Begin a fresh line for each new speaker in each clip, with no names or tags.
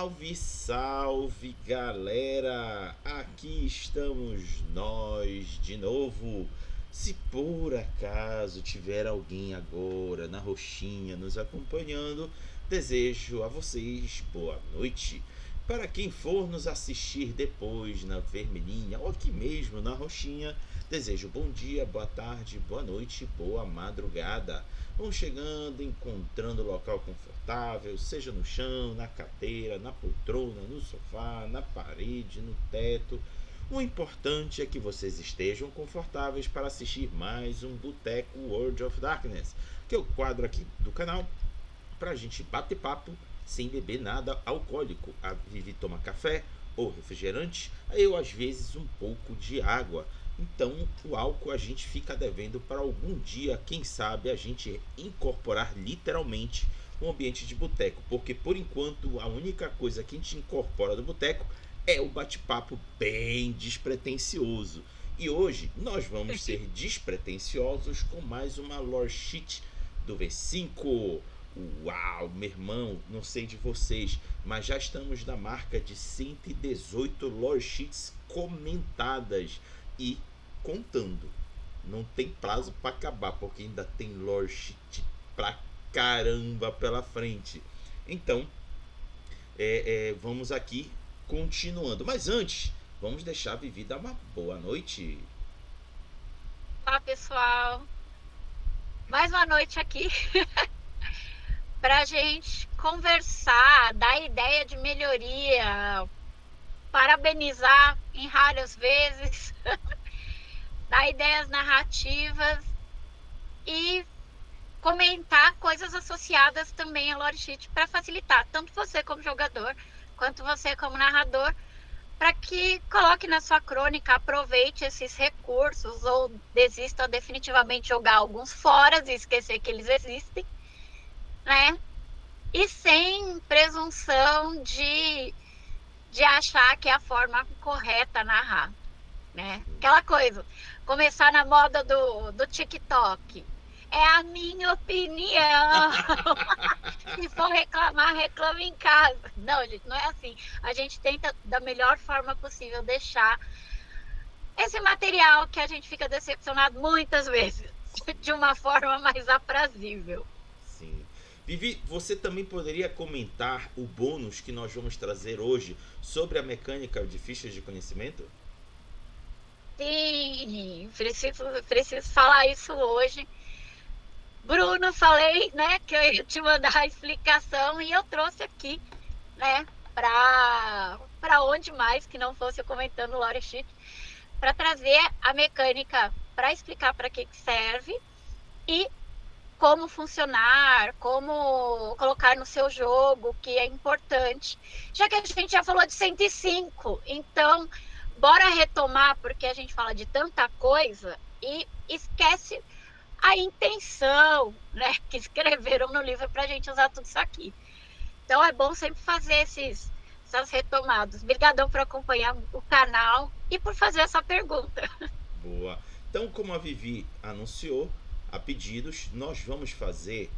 Salve, salve galera! Aqui estamos nós de novo. Se por acaso tiver alguém agora na roxinha nos acompanhando, desejo a vocês boa noite. Para quem for nos assistir depois na vermelhinha ou aqui mesmo na roxinha, desejo bom dia, boa tarde, boa noite, boa madrugada. Vão chegando, encontrando local confortável, seja no chão, na cadeira, na poltrona, no sofá, na parede, no teto. O importante é que vocês estejam confortáveis para assistir mais um Boteco World of Darkness, que é o quadro aqui do canal para a gente bater papo sem beber nada alcoólico. A Vivi toma café ou refrigerante, eu às vezes um pouco de água. Então o álcool a gente fica devendo para algum dia, quem sabe, a gente incorporar literalmente um ambiente de boteco, porque por enquanto a única coisa que a gente incorpora do boteco é o bate-papo bem despretensioso. E hoje nós vamos ser despretensiosos com mais uma lore sheet do V5. Uau, meu irmão, não sei de vocês, mas já estamos na marca de 118 lore sheets comentadas e contando. Não tem prazo para acabar, porque ainda tem lore sheet pra caramba pela frente. Então, vamos aqui continuando. Mas antes, vamos deixar a Vivi dar uma boa noite.
Olá, pessoal. Mais uma noite aqui para a gente conversar, dar ideia de melhoria, parabenizar em raras vezes, dar ideias narrativas e comentar coisas associadas também a lore sheet para facilitar tanto você como jogador quanto você como narrador, para que coloque na sua crônica, aproveite esses recursos ou desista definitivamente de jogar alguns fora e esquecer que eles existem, né? E sem presunção de achar que é a forma correta narrar, né? Aquela coisa, começar na moda do TikTok. É a minha opinião. Se for reclamar, reclama em casa. Não, gente, não é assim. A gente tenta, da melhor forma possível, deixar esse material que a gente fica decepcionado muitas vezes, de uma forma mais aprazível.
Sim. Vivi, você também poderia comentar o bônus que nós vamos trazer hoje sobre a mecânica de fichas de conhecimento?
Sim, preciso falar isso hoje. Bruno, falei, né, que eu ia te mandar a explicação e eu trouxe aqui, né, para onde mais que não fosse eu comentando o Lore Sheet, para trazer a mecânica, para explicar para que serve e como funcionar, como colocar no seu jogo, que é importante. Já que a gente já falou de 105, então bora retomar, porque a gente fala de tanta coisa e esquece a intenção, né, que escreveram no livro para a gente usar tudo isso aqui. Então é bom sempre fazer essas retomadas. Obrigadão por acompanhar o canal e por fazer essa pergunta.
Boa. Então, como a Vivi anunciou, a pedidos, nós vamos fazer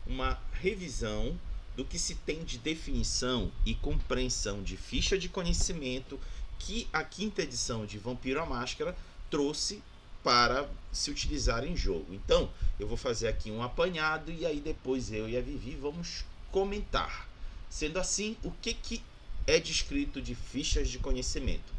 uma revisão do que se tem de definição e compreensão de ficha de conhecimento que a quinta edição de Vampiro à Máscara trouxe para se utilizar em jogo. Então, eu vou fazer aqui um apanhado e aí depois eu e a Vivi vamos comentar. Sendo assim, o que é descrito de fichas de conhecimento?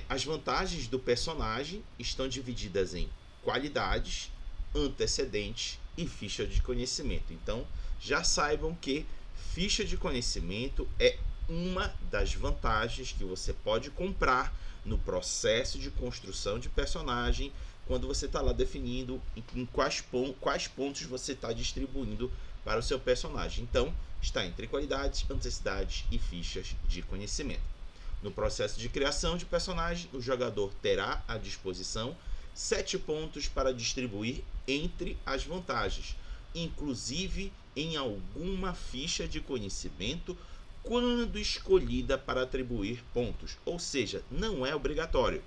As vantagens do personagem estão divididas em qualidades, antecedentes e ficha de conhecimento. Então, já saibam que ficha de conhecimento é uma das vantagens que você pode comprar no processo de construção de personagem, quando você está lá definindo em quais pontos você está distribuindo para o seu personagem. Então, está entre qualidades, antecedentes e fichas de conhecimento. No processo de criação de personagem, o jogador terá à disposição 7 pontos para distribuir entre as vantagens, inclusive em alguma ficha de conhecimento quando escolhida para atribuir pontos, ou seja, não é obrigatório.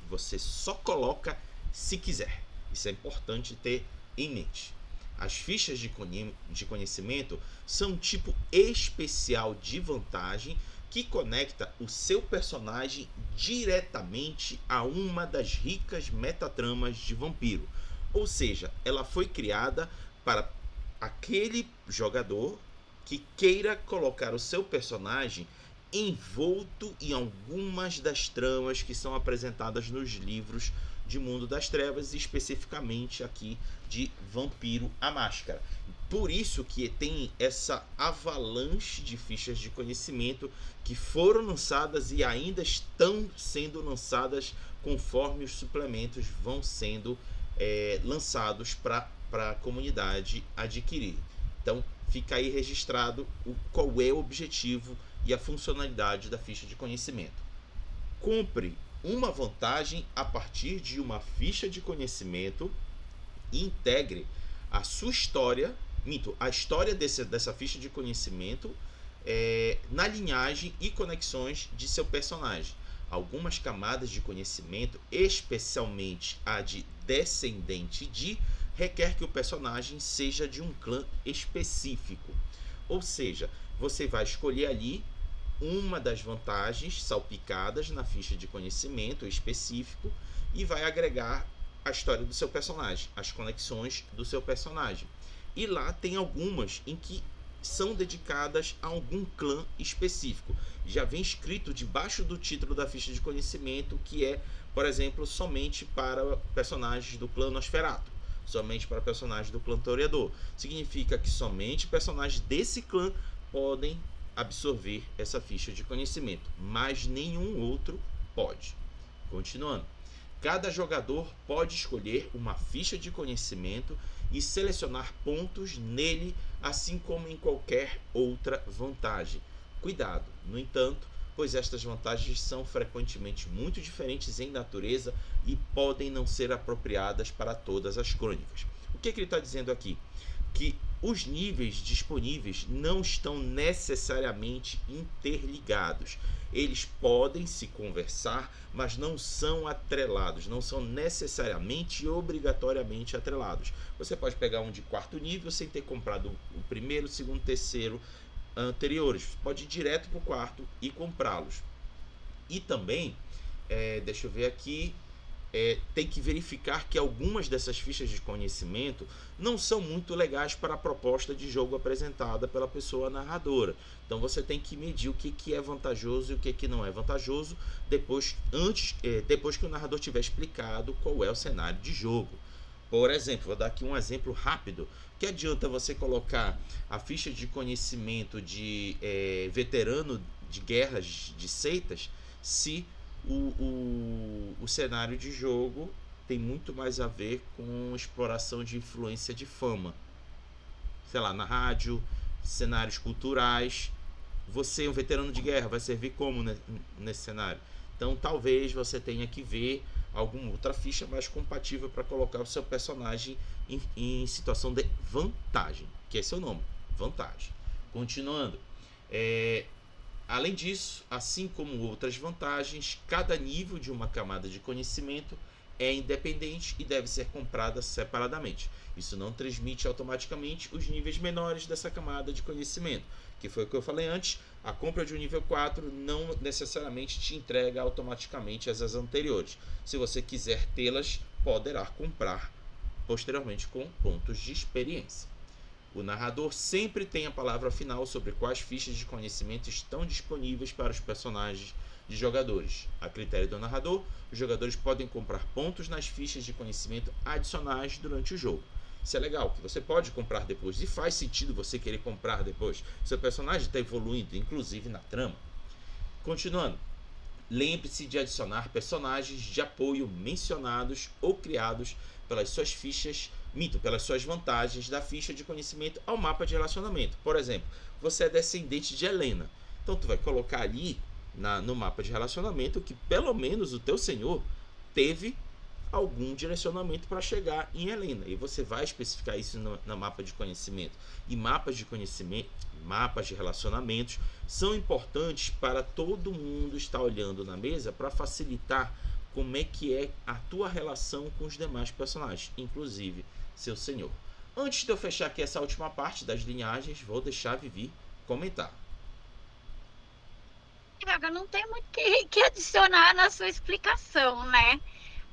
Você só coloca se quiser. Isso é importante ter em mente. As fichas de conhecimento são um tipo especial de vantagem que conecta o seu personagem diretamente a uma das ricas metatramas de Vampiro. Ou seja, ela foi criada para aquele jogador que queira colocar o seu personagem envolto em algumas das tramas que são apresentadas nos livros de Mundo das Trevas, e especificamente aqui de Vampiro a Máscara. Por isso que tem essa avalanche de fichas de conhecimento que foram lançadas e ainda estão sendo lançadas conforme os suplementos vão sendo lançados para a comunidade adquirir. Então fica aí registrado qual é o objetivo e a funcionalidade da ficha de conhecimento. Compre uma vantagem a partir de uma ficha de conhecimento e integre a sua história, a história dessa ficha de conhecimento na linhagem e conexões de seu personagem. Algumas camadas de conhecimento, especialmente a de descendente de, requer que o personagem seja de um clã específico. Ou seja, você vai escolher ali uma das vantagens salpicadas na ficha de conhecimento específico e vai agregar a história do seu personagem, as conexões do seu personagem. E lá tem algumas em que são dedicadas a algum clã específico. Já vem escrito debaixo do título da ficha de conhecimento que é, por exemplo, somente para personagens do clã Nosferatu, somente para personagens do clã Toreador. Significa que somente personagens desse clã podem absorver essa ficha de conhecimento, mas nenhum outro pode. Continuando, cada jogador pode escolher uma ficha de conhecimento e selecionar pontos nele, assim como em qualquer outra vantagem. Cuidado, no entanto, pois estas vantagens são frequentemente muito diferentes em natureza e podem não ser apropriadas para todas as crônicas. O que ele está dizendo aqui? Que os níveis disponíveis não estão necessariamente interligados. Eles podem se conversar, mas não são atrelados, não são necessariamente e obrigatoriamente atrelados. Você pode pegar um de quarto nível sem ter comprado o primeiro, segundo, terceiro anteriores. Você pode ir direto para o quarto e comprá-los. E também, deixa eu ver aqui, tem que verificar que algumas dessas fichas de conhecimento não são muito legais para a proposta de jogo apresentada pela pessoa narradora. Então você tem que medir o que é vantajoso e o que não é vantajoso depois que o narrador tiver explicado qual é o cenário de jogo. Por exemplo, vou dar aqui um exemplo rápido. Que adianta você colocar a ficha de conhecimento de veterano de guerras de seitas se o cenário de jogo tem muito mais a ver com exploração de influência de fama, sei lá, na rádio, cenários culturais. Você, um veterano de guerra, vai servir como nesse cenário? Então talvez você tenha que ver alguma outra ficha mais compatível para colocar o seu personagem em situação de vantagem, que é seu nome, vantagem. Continuando, além disso, assim como outras vantagens, cada nível de uma camada de conhecimento é independente e deve ser comprada separadamente. Isso não transmite automaticamente os níveis menores dessa camada de conhecimento, que foi o que eu falei antes. A compra de um nível 4 não necessariamente te entrega automaticamente as anteriores. Se você quiser tê-las, poderá comprar posteriormente com pontos de experiência. O narrador sempre tem a palavra final sobre quais fichas de conhecimento estão disponíveis para os personagens de jogadores. A critério do narrador, os jogadores podem comprar pontos nas fichas de conhecimento adicionais durante o jogo. Isso é legal, que você pode comprar depois, e faz sentido você querer comprar depois. Seu personagem está evoluindo, inclusive na trama. Continuando, lembre-se de adicionar personagens de apoio mencionados ou criados pelas suas fichas, pelas suas vantagens da ficha de conhecimento ao mapa de relacionamento. Por exemplo, você é descendente de Helena, então tu vai colocar ali no mapa de relacionamento que pelo menos o teu senhor teve algum direcionamento para chegar em Helena, e você vai especificar isso no mapa de conhecimento. E mapas de conhecimento, mapas de relacionamentos são importantes para todo mundo estar olhando na mesa para facilitar como é que é a tua relação com os demais personagens, inclusive seu senhor. Antes de eu fechar aqui essa última parte das linhagens, vou deixar a Vivi comentar.
Tiago, não tem muito que adicionar na sua explicação, né?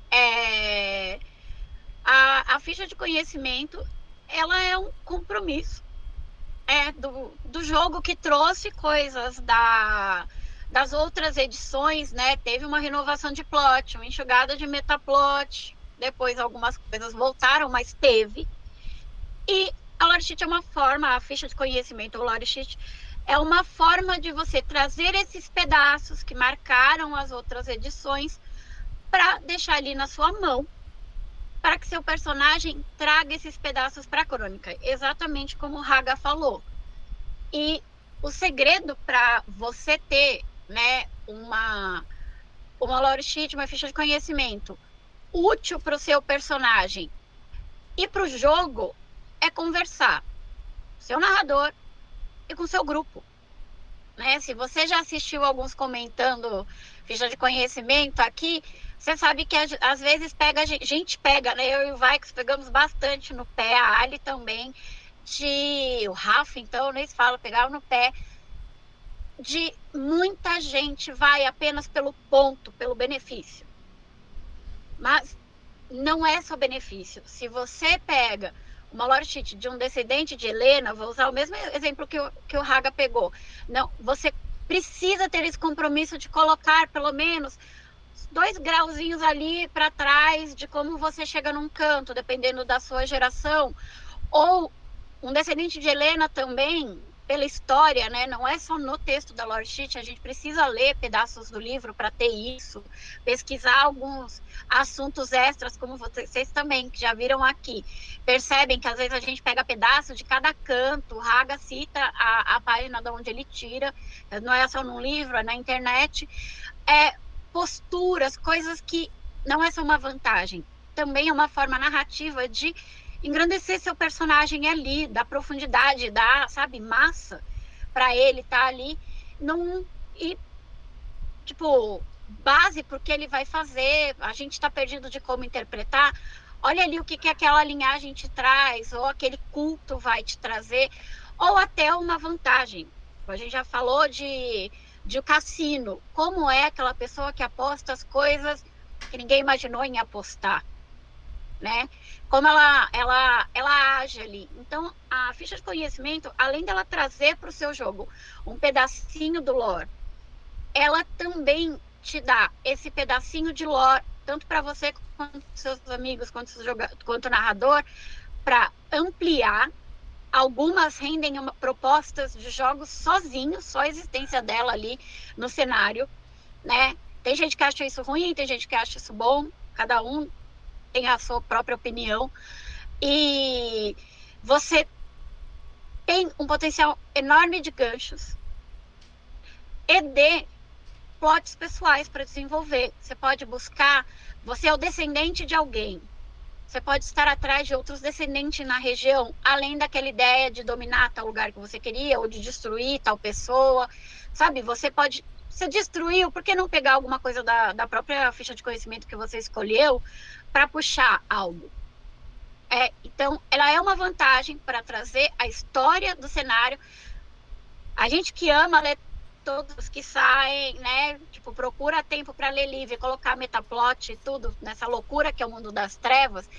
É, a ficha de conhecimento, ela é um compromisso do jogo que trouxe coisas das outras edições, né? Teve uma renovação de plot, uma enxugada de metaplot, depois algumas coisas voltaram, mas teve. E a lore sheet é uma forma, a ficha de conhecimento, o lore sheet, é uma forma de você trazer esses pedaços que marcaram as outras edições para deixar ali na sua mão, para que seu personagem traga esses pedaços para a crônica, exatamente como o Haga falou. E o segredo para você ter, né, uma lore sheet, uma ficha de conhecimento útil para o seu personagem e para o jogo é conversar com seu narrador e com seu grupo. Né? Se você já assistiu alguns comentando ficha de conhecimento aqui, você sabe que às vezes pega, a gente pega, né? Eu e o Vaikos pegamos bastante no pé, a Ali também, o Rafa, então, nem se fala, pegava no pé de muita gente vai apenas pelo ponto, pelo benefício. Mas não é só benefício. Se você pega uma lore sheet de um descendente de Helena, vou usar o mesmo exemplo que o Haga pegou. Não, você precisa ter esse compromisso de colocar pelo menos 2 grauzinhos ali para trás de como você chega num canto, dependendo da sua geração. Ou um descendente de Helena também, pela história, né? Não é só no texto da lore sheet, a gente precisa ler pedaços do livro para ter isso, pesquisar alguns assuntos extras, como vocês também, que já viram aqui. Percebem que às vezes a gente pega pedaço de cada canto, o Haga cita a página de onde ele tira, não é só no livro, é na internet. Posturas, coisas que não é só uma vantagem, também é uma forma narrativa de engrandecer seu personagem ali, dar profundidade, dar, sabe, massa para ele estar ali, não e tipo base porque ele vai fazer. A gente está perdido de como interpretar. Olha ali o que aquela linhagem te traz, ou aquele culto vai te trazer, ou até uma vantagem. A gente já falou de o cassino, como é aquela pessoa que aposta as coisas que ninguém imaginou em apostar, né? Como ela age ali. Então, a ficha de conhecimento, além dela trazer para o seu jogo um pedacinho do lore, ela também te dá esse pedacinho de lore, tanto para você quanto seus amigos, quanto o narrador, para ampliar. Algumas rendem propostas de jogos sozinhos, só a existência dela ali no cenário, né? Tem gente que acha isso ruim, tem gente que acha isso bom, cada um tem a sua própria opinião. E você tem um potencial enorme de ganchos e de plots pessoais para desenvolver. Você pode buscar, você é o descendente de alguém, você pode estar atrás de outros descendentes na região, além daquela ideia de dominar tal lugar que você queria, ou de destruir tal pessoa, sabe? Você pode, você destruiu, por que não pegar alguma coisa da própria ficha de conhecimento que você escolheu para puxar algo? Então, ela é uma vantagem para trazer a história do cenário. A gente que ama ler todos que saem, né? Tipo, procura tempo para ler livre, colocar metaplot e tudo nessa loucura que é o mundo das trevas,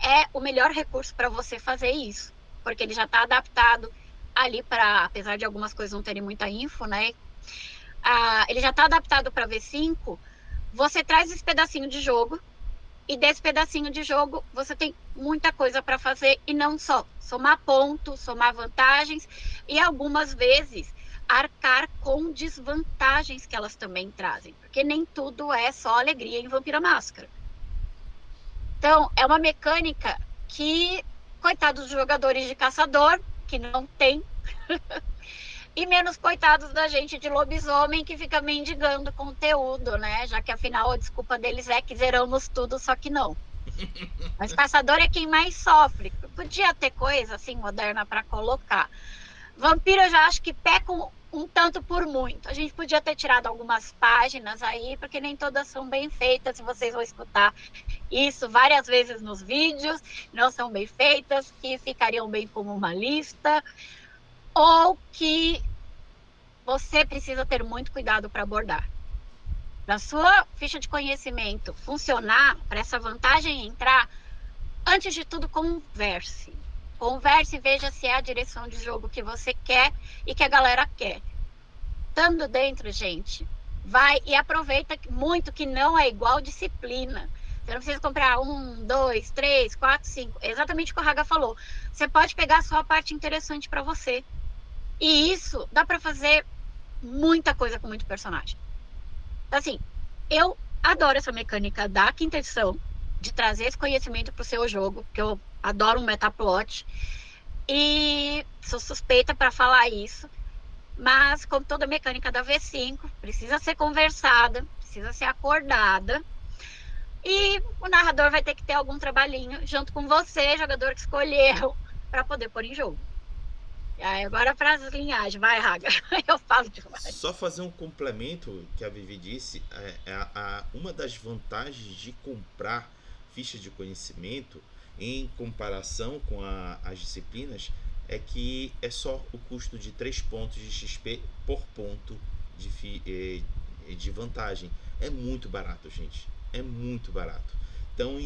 é o melhor recurso para você fazer isso, porque ele já está adaptado ali para, apesar de algumas coisas não terem muita info, né? Ele já está adaptado para V5. Você traz esse pedacinho de jogo, e desse pedacinho de jogo você tem muita coisa para fazer, e não só somar pontos, somar vantagens, e algumas vezes arcar com desvantagens que elas também trazem, porque nem tudo é só alegria em Vampira Máscara. Então, é uma mecânica que, coitados dos jogadores de caçador, que não tem, e menos coitados da gente de lobisomem que fica mendigando conteúdo, né? Já que afinal a desculpa deles é que zeramos tudo, só que não. Mas caçador é quem mais sofre. Podia ter coisa assim moderna para colocar, Vampiro eu já acho que pecam um tanto por muito. A gente podia ter tirado algumas páginas aí, porque nem todas são bem feitas, e vocês vão escutar isso várias vezes nos vídeos, não são bem feitas, que ficariam bem como uma lista, ou que você precisa ter muito cuidado para abordar. Para sua ficha de conhecimento funcionar, para essa vantagem entrar, antes de tudo, converse. Converse e veja se é a direção de jogo que você quer e que a galera quer. Estando dentro, gente, vai e aproveita muito que não é igual disciplina. Você não precisa comprar 1, 2, 3, 4, 5. É exatamente o que o Raga falou. Você pode pegar só a parte interessante para você. E isso dá para fazer muita coisa com muito personagem. Assim, eu adoro essa mecânica da quinta edição, de trazer esse conhecimento para o seu jogo, porque eu adoro um metaplot. E sou suspeita para falar isso, mas como toda mecânica da V5, precisa ser conversada, precisa ser acordada. E o narrador vai ter que ter algum trabalhinho junto com você, jogador que escolheu, para poder pôr em jogo. E aí, agora para as linhagens, vai, Raga. Eu falo demais.
Só fazer um complemento que a Vivi disse, uma das vantagens de comprar ficha de conhecimento em comparação com as disciplinas é que é só o custo de 3 pontos de XP por ponto de vantagem. É muito barato, gente. É muito barato. Então,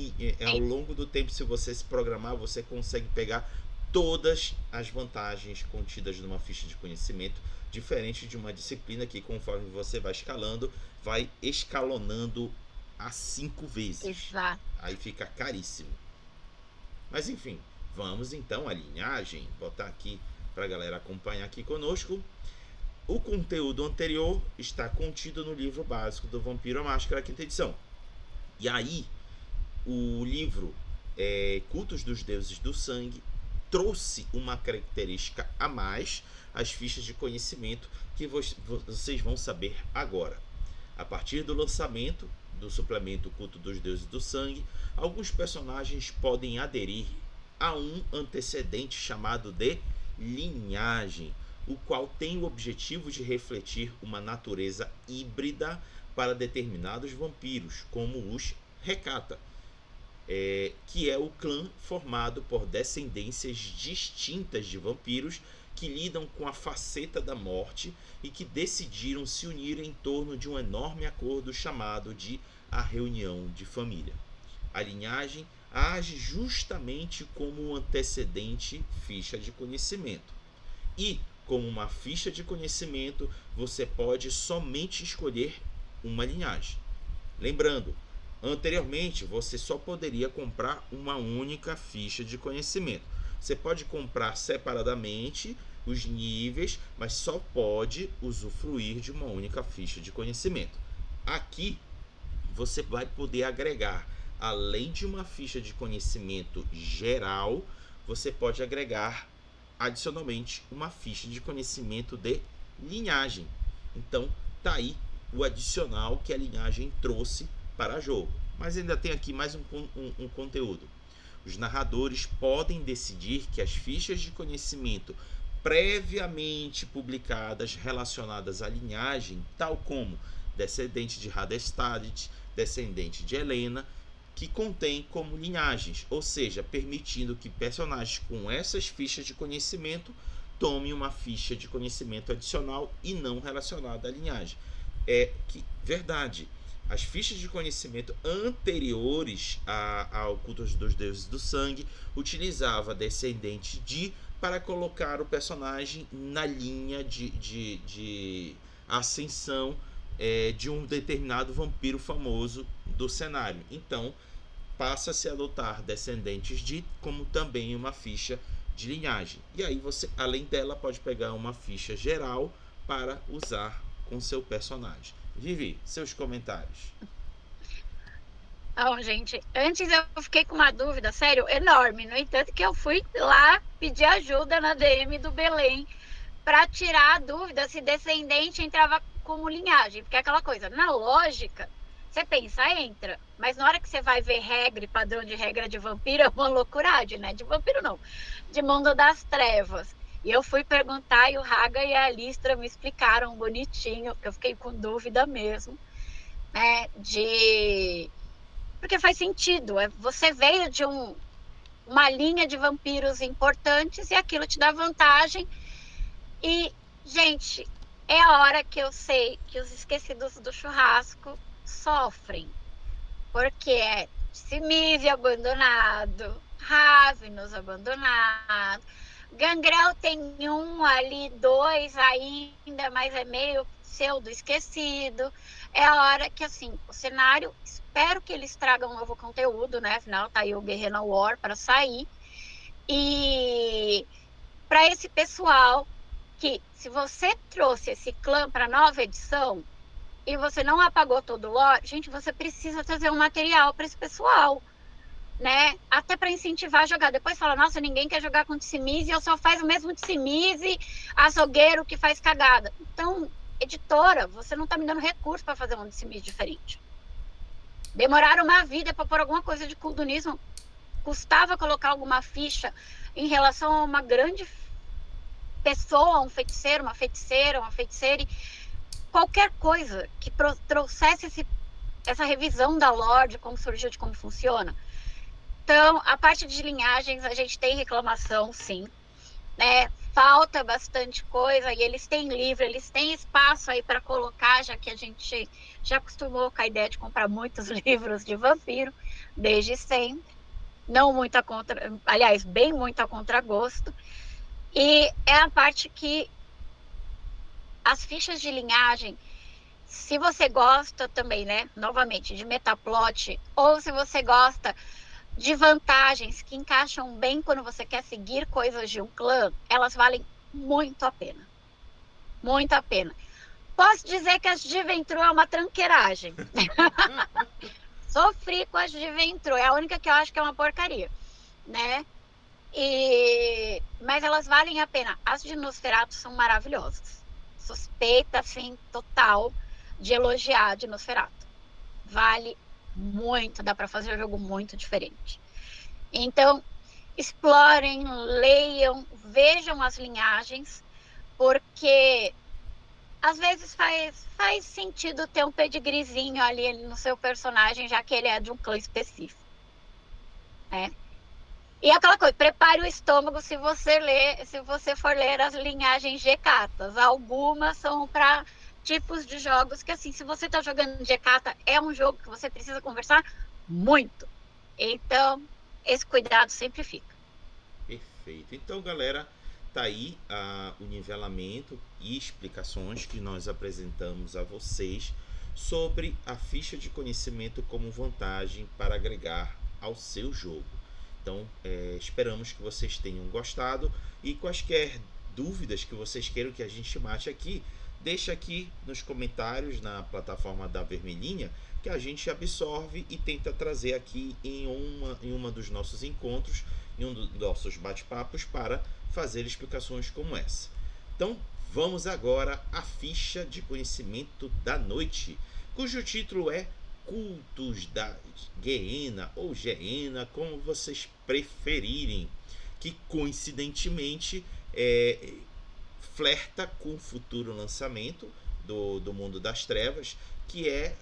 ao longo do tempo, se você se programar, você consegue pegar todas as vantagens contidas numa ficha de conhecimento, diferente de uma disciplina que, conforme você vai escalando, vai escalonando a 5 vezes.
Exato.
Aí fica caríssimo. Mas enfim, vamos então à linhagem, botar aqui para a galera acompanhar aqui conosco. O conteúdo anterior está contido no livro básico do Vampiro à Máscara, quinta edição. E aí, o livro Cultos dos Deuses do Sangue trouxe uma característica a mais às fichas de conhecimento que vocês vão saber agora. A partir do lançamento do suplemento Culto dos Deuses do Sangue, alguns personagens podem aderir a um antecedente chamado de linhagem, o qual tem o objetivo de refletir uma natureza híbrida para determinados vampiros, como os Recata, que é o clã formado por descendências distintas de vampiros que lidam com a faceta da morte e que decidiram se unir em torno de um enorme acordo chamado de a reunião de família. A linhagem age justamente como um antecedente ficha de conhecimento. E, como uma ficha de conhecimento, você pode somente escolher uma linhagem. Lembrando, anteriormente você só poderia comprar uma única ficha de conhecimento. Você pode comprar separadamente os níveis, mas só pode usufruir de uma única ficha de conhecimento. Aqui você vai poder agregar, além de uma ficha de conhecimento geral, você pode agregar adicionalmente uma ficha de conhecimento de linhagem. Então tá aí o adicional que a linhagem trouxe para jogo. Mas ainda tem aqui mais um conteúdo. Os narradores podem decidir que as fichas de conhecimento previamente publicadas relacionadas à linhagem, tal como descendente de Hadestadit, descendente de Helena, que contém como linhagens, ou seja, permitindo que personagens com essas fichas de conhecimento tomem uma ficha de conhecimento adicional e não relacionada à linhagem. É que, verdade, as fichas de conhecimento anteriores ao Culto dos Deuses do Sangue utilizava descendente de para colocar o personagem na linha de ascensão de um determinado vampiro famoso do cenário. Então passa-se a adotar descendentes de como também uma ficha de linhagem. E aí você, além dela, pode pegar uma ficha geral para usar com seu personagem. Vivi, seus comentários.
Não, gente, antes eu fiquei com uma dúvida, sério, enorme. No entanto, que eu fui lá pedir ajuda na DM do Belém para tirar a dúvida se descendente entrava como linhagem. Porque é aquela coisa, na lógica, você pensa, entra. Mas na hora que você vai ver regra e padrão de regra de vampiro, é uma loucuragem, né? De vampiro não, de mundo das trevas. E eu fui perguntar e o Raga e a Listra me explicaram bonitinho, porque eu fiquei com dúvida mesmo, né? Porque faz sentido. Você veio de uma linha de vampiros importantes e aquilo te dá vantagem. E, gente, é a hora que eu sei que os esquecidos do churrasco sofrem. Porque é Simize abandonado, Ravnos abandonado, Gangrel tem um ali, dois ainda, mas é meio pseudo esquecido. É a hora que, assim, o cenário, espero que eles tragam um novo conteúdo, né? Afinal, tá aí o Guerrilla War para sair. E para esse pessoal que, se você trouxe esse clã para nova edição, e você não apagou todo o lore, gente, você precisa trazer um material para esse pessoal, né? Até para incentivar a jogar. Depois fala, nossa, ninguém quer jogar com Tissimize, eu só faz o mesmo Tissimize, açougueiro que faz cagada. Então, editora, você não está me dando recurso para fazer um Tissimize diferente. Demoraram uma vida para pôr alguma coisa de cultunismo. Custava colocar alguma ficha em relação a uma grande pessoa, um feiticeiro, uma feiticeira, qualquer coisa que trouxesse essa revisão da lore, de como surgiu, de como funciona. Então, a parte de linhagens, a gente tem reclamação, sim, né? Falta bastante coisa e eles têm livro, eles têm espaço aí para colocar, já que a gente já acostumou com a ideia de comprar muitos livros de vampiro desde sempre. Não muito a contra, aliás, bem muito a contragosto. E é a parte que as fichas de linhagem, se você gosta também, né, novamente, de metaplot, ou se você gosta de vantagens que encaixam bem quando você quer seguir coisas de um clã, elas valem muito a pena. Muito a pena. Posso dizer que as de Ventru é uma tranqueiragem. Sofri com as de Ventru, é a única que eu acho que é uma porcaria, né? Mas elas valem a pena. As de Nosferatu são maravilhosas. Suspeita, assim, total de elogiar de Nosferatu. Vale muito, dá para fazer um jogo muito diferente. Então, explorem, leiam, vejam as linhagens, porque às vezes faz sentido ter um pedigreezinho ali no seu personagem, já que ele é de um clã específico, né? E aquela coisa, prepare o estômago se você for ler as linhagens de cartas. Algumas são para tipos de jogos que, assim, se você está jogando de carta, é um jogo que você precisa conversar muito. Então, esse cuidado sempre fica.
Perfeito. Então, galera, tá aí o nivelamento e explicações que nós apresentamos a vocês sobre a ficha de conhecimento como vantagem para agregar ao seu jogo. Então, esperamos que vocês tenham gostado e quaisquer dúvidas que vocês queiram que a gente mate aqui, deixa aqui nos comentários na plataforma da Vermelhinha, que a gente absorve e tenta trazer aqui em uma dos nossos encontros, em um dos nossos bate-papos, para fazer explicações como essa. Então, vamos agora à ficha de conhecimento da noite, cujo título é Cultos da Gehenna ou Gehenna, como vocês preferirem, que coincidentemente flerta com o futuro lançamento do Mundo das Trevas, que é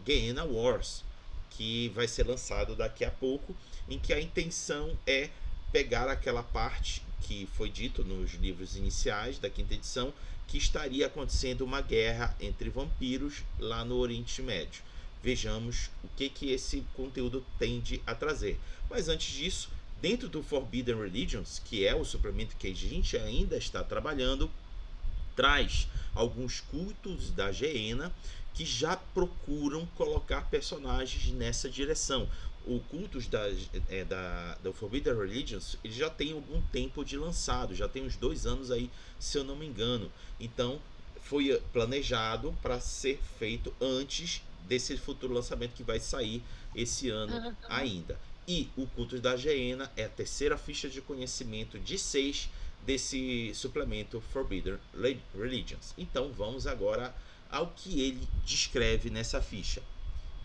Gehenna Wars, que vai ser lançado daqui a pouco, em que a intenção é pegar aquela parte que foi dito nos livros iniciais da quinta edição, que estaria acontecendo uma guerra entre vampiros lá no Oriente Médio. Vejamos o que esse conteúdo tende a trazer. Mas antes disso, dentro do Forbidden Religions, que é o suplemento que a gente ainda está trabalhando, traz alguns cultos da Gehenna que já procuram colocar personagens nessa direção. O cultos da Forbidden Religions, ele já tem algum tempo de lançado, já tem uns 2 anos aí, se eu não me engano. Então foi planejado para ser feito antes desse futuro lançamento que vai sair esse ano ainda. E o cultos da Gehenna é a terceira ficha de conhecimento de 6 desse suplemento Forbidden Religions. Então vamos agora ao que ele descreve nessa ficha.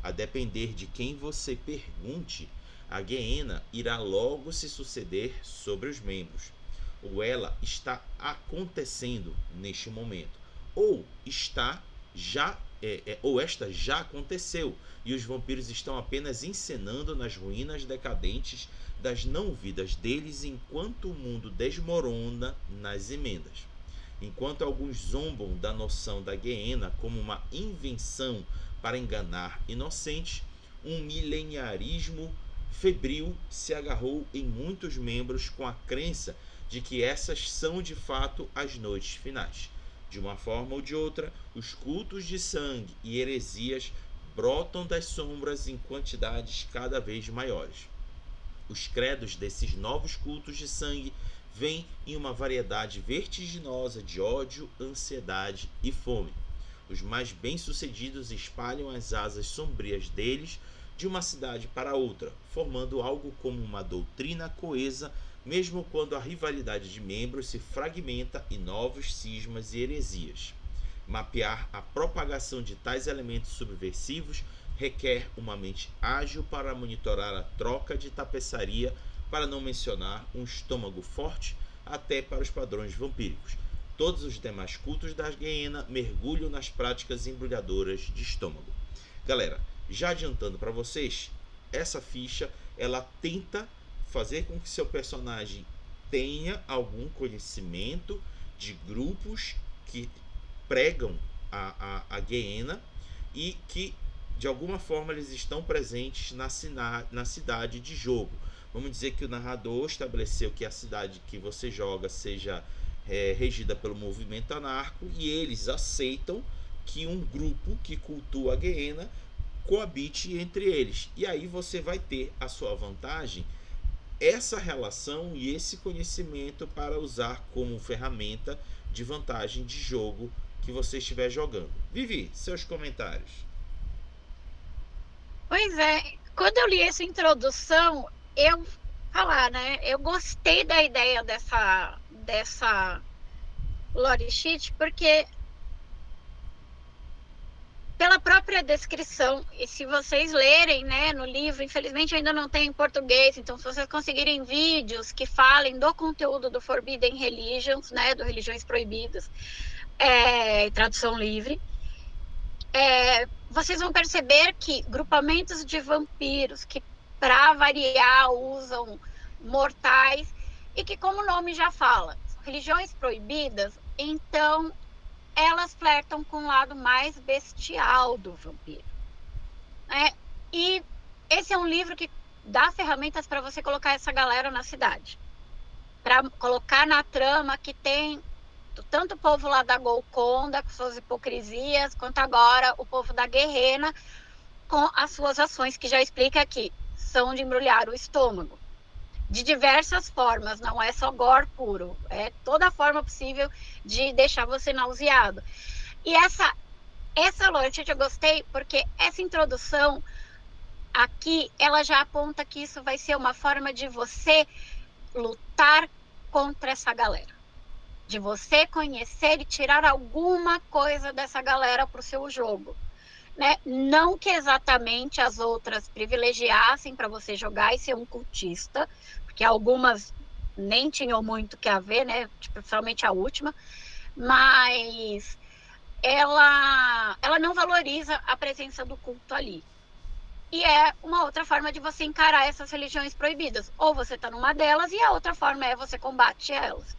A depender de quem você pergunte, a Gehenna irá logo se suceder sobre os membros. ou ela está acontecendo neste momento, ou está já ou esta já aconteceu e os vampiros estão apenas encenando nas ruínas decadentes das não-vidas deles enquanto o mundo desmorona nas emendas. Enquanto alguns zombam da noção da Gehenna como uma invenção para enganar inocentes, um mileniarismo febril se agarrou em muitos membros com a crença de que essas são de fato as noites finais. De uma forma ou de outra, os cultos de sangue e heresias brotam das sombras em quantidades cada vez maiores. Os credos desses novos cultos de sangue vêm em uma variedade vertiginosa de ódio, ansiedade e fome. Os mais bem-sucedidos espalham as asas sombrias deles de uma cidade para outra, formando algo como uma doutrina coesa, mesmo quando a rivalidade de membros se fragmenta em novos cismas e heresias. Mapear a propagação de tais elementos subversivos requer uma mente ágil para monitorar a troca de tapeçaria, para não mencionar um estômago forte até para os padrões vampíricos. Todos os demais cultos da Gehenna mergulham nas práticas embrulhadoras de estômago. Galera, já adiantando para vocês, essa ficha ela tenta fazer com que seu personagem tenha algum conhecimento de grupos que pregam a Gehenna e que de alguma forma eles estão presentes na cidade de jogo. Vamos dizer que o narrador estabeleceu que a cidade que você joga seja regida pelo movimento anarco e eles aceitam que um grupo que cultua a Gehenna coabite entre eles. E aí você vai ter a sua vantagem, essa relação e esse conhecimento para usar como ferramenta de vantagem de jogo que você estiver jogando. Vivi, seus comentários.
Pois é, quando eu li essa introdução, eu gostei da ideia dessa lore sheet, porque pela própria descrição, e se vocês lerem, né, no livro, infelizmente ainda não tem em português, então se vocês conseguirem vídeos que falem do conteúdo do Forbidden Religions, né, do Religiões Proibidas, tradução livre, vocês vão perceber que grupamentos de vampiros que, para variar, usam mortais e que, como o nome já fala, religiões proibidas, então elas flertam com o lado mais bestial do vampiro. E esse é um livro que dá ferramentas para você colocar essa galera na cidade, para colocar na trama que tem tanto o povo lá da Golconda, com suas hipocrisias, quanto agora o povo da Gehenna, com as suas ações, que já explica aqui, são de embrulhar o estômago. De diversas formas, não é só gore puro, é toda forma possível de deixar você nauseado. E essa lore eu gostei, porque essa introdução aqui, ela já aponta que isso vai ser uma forma de você lutar contra essa galera. De você conhecer e tirar alguma coisa dessa galera para o seu jogo. Né? Não que exatamente as outras privilegiassem para você jogar e ser um cultista, porque algumas nem tinham muito que a ver, né? Principalmente a última, mas ela não valoriza a presença do culto ali. E é uma outra forma de você encarar essas religiões proibidas. Ou você está numa delas e a outra forma é você combate elas.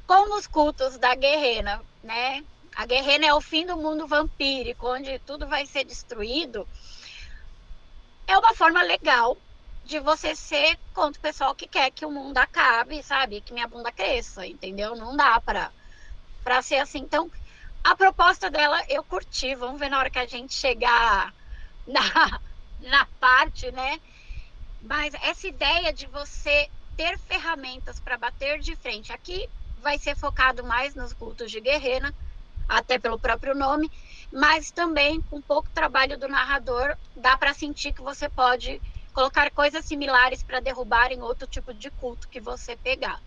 Como os cultos da Gehenna, né? A Gehenna é o fim do mundo vampírico, onde tudo vai ser destruído. É uma forma legal de você ser contra o pessoal que quer que o mundo acabe, sabe? Que minha bunda cresça, entendeu? Não dá pra ser assim. Então, a proposta dela eu curti. Vamos ver na hora que a gente chegar na parte, né? Mas essa ideia de você ter ferramentas para bater de frente. Aqui vai ser focado mais nos cultos de Gehenna, até pelo próprio nome, mas também com pouco trabalho do narrador, dá para sentir que você pode colocar coisas similares para derrubar em outro tipo de culto que você pegar.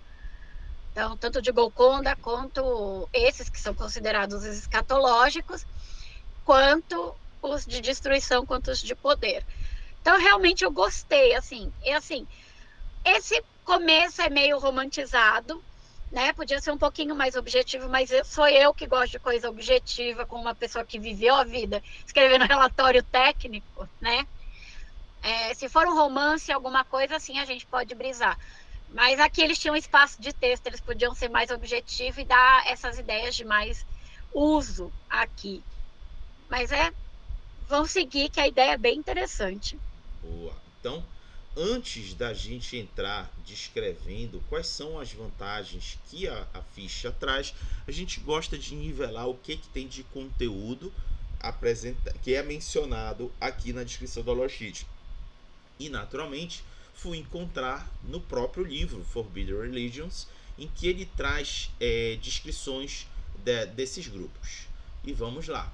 Então, tanto de Golconda, quanto esses que são considerados escatológicos, quanto os de destruição, quanto os de poder. Então, realmente eu gostei, assim, esse começo é meio romantizado, né? Podia ser um pouquinho mais objetivo, mas sou eu que gosto de coisa objetiva, com uma pessoa que viveu a vida, escrevendo relatório técnico, né? Se for um romance, alguma coisa assim, a gente pode brisar. Mas aqui eles tinham espaço de texto, eles podiam ser mais objetivos e dar essas ideias de mais uso aqui. Mas vão seguir, que a ideia é bem interessante.
Boa. Então, antes da gente entrar descrevendo quais são as vantagens que a ficha traz, a gente gosta de nivelar o que tem de conteúdo que é mencionado aqui na descrição do Holosheet. E, naturalmente, fui encontrar no próprio livro Forbidden Religions, em que ele traz descrições desses grupos. E vamos lá.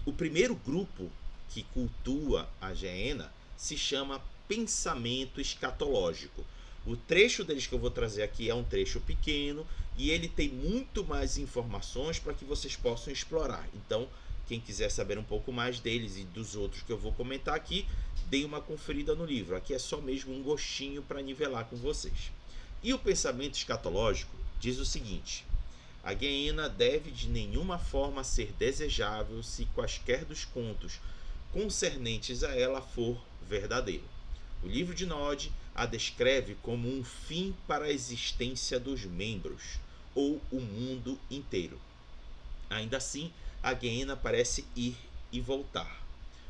O primeiro grupo que cultua a Gehenna se chama pensamento escatológico. O trecho deles que eu vou trazer aqui é um trecho pequeno e ele tem muito mais informações para que vocês possam explorar. Então, quem quiser saber um pouco mais deles e dos outros que eu vou comentar aqui, dê uma conferida no livro. Aqui é só mesmo um gostinho para nivelar com vocês. E o pensamento escatológico diz o seguinte: a Gehenna deve de nenhuma forma ser desejável se quaisquer dos contos concernentes a ela for verdadeiro. O livro de Nod a descreve como um fim para a existência dos membros, ou o mundo inteiro. Ainda assim, a Gehenna parece ir e voltar,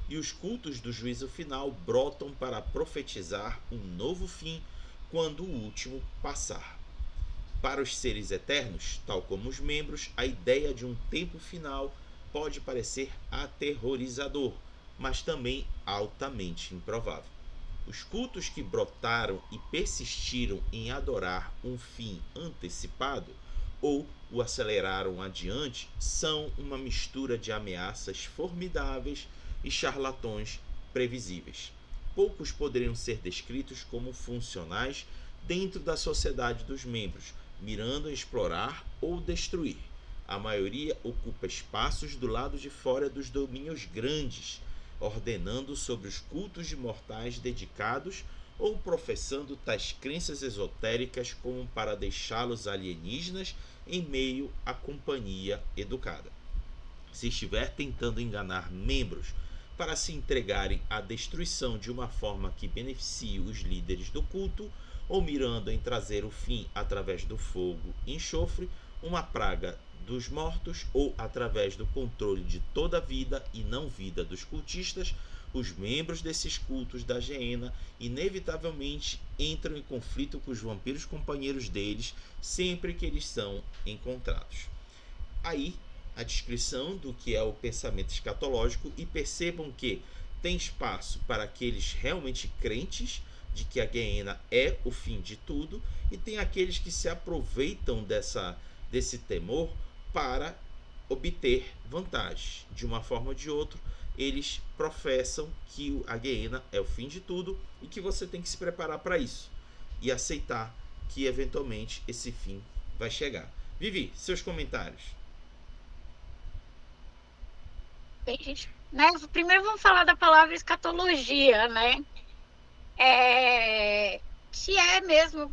e os cultos do juízo final brotam para profetizar um novo fim quando o último passar. Para os seres eternos, tal como os membros, a ideia de um tempo final pode parecer aterrorizador, mas também altamente improvável. Os cultos que brotaram e persistiram em adorar um fim antecipado ou o aceleraram adiante são uma mistura de ameaças formidáveis e charlatões previsíveis. Poucos poderiam ser descritos como funcionais dentro da sociedade dos membros, mirando em explorar ou destruir. A maioria ocupa espaços do lado de fora dos domínios grandes, ordenando sobre os cultos de mortais dedicados ou professando tais crenças esotéricas como para deixá-los alienígenas em meio à companhia educada. Se estiver tentando enganar membros para se entregarem à destruição de uma forma que beneficie os líderes do culto, ou mirando em trazer o fim através do fogo e enxofre, uma praga dos mortos, ou através do controle de toda a vida e não vida dos cultistas, os membros desses cultos da Gehenna inevitavelmente entram em conflito com os vampiros companheiros deles sempre que eles são encontrados. Aí, a descrição do que é o pensamento escatológico, e percebam que tem espaço para aqueles realmente crentes de que a Gehenna é o fim de tudo, e tem aqueles que se aproveitam desse temor para obter vantagem. De uma forma ou de outra, eles professam que a Gehenna é o fim de tudo e que você tem que se preparar para isso e aceitar que eventualmente esse fim vai chegar. Vivi, seus comentários.
Bem, gente, né? Primeiro vamos falar da palavra escatologia, né? Que é mesmo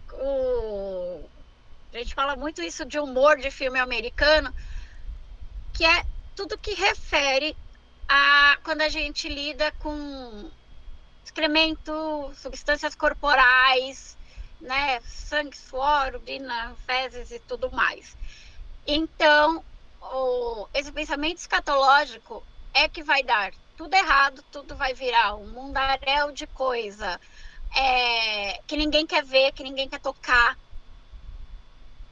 a gente fala muito isso de humor de filme americano, que é tudo que refere a quando a gente lida com excremento, substâncias corporais, né? Sangue, suor, urina, fezes e tudo mais. Então, esse pensamento escatológico é que vai dar tudo errado, tudo vai virar um mundaréu de coisa que ninguém quer ver, que ninguém quer tocar,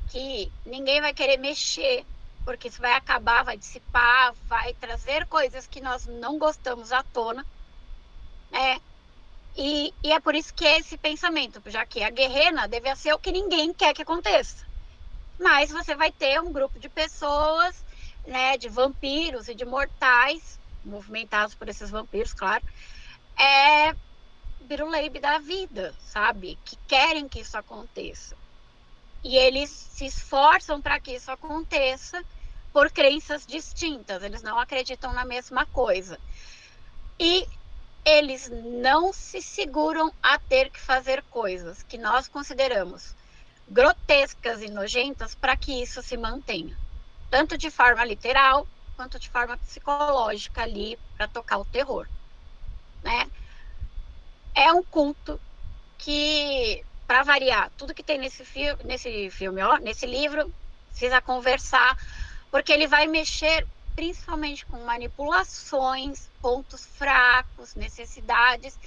que ninguém vai querer mexer, porque isso vai acabar, vai dissipar, vai trazer coisas que nós não gostamos à tona, né? E é por isso que é esse pensamento, já que a Gehenna deve ser o que ninguém quer que aconteça. Mas você vai ter um grupo de pessoas, né, de vampiros e de mortais, movimentados por esses vampiros, claro, biruleibe da vida, sabe? Que querem que isso aconteça. E eles se esforçam para que isso aconteça por crenças distintas, eles não acreditam na mesma coisa. E eles não se seguram a ter que fazer coisas que nós consideramos grotescas e nojentas para que isso se mantenha, tanto de forma literal quanto de forma psicológica ali para tocar o terror, né? É um culto que, para variar, tudo que tem nesse filme, ó, nesse livro, precisa conversar, porque ele vai mexer principalmente com manipulações, pontos fracos, necessidades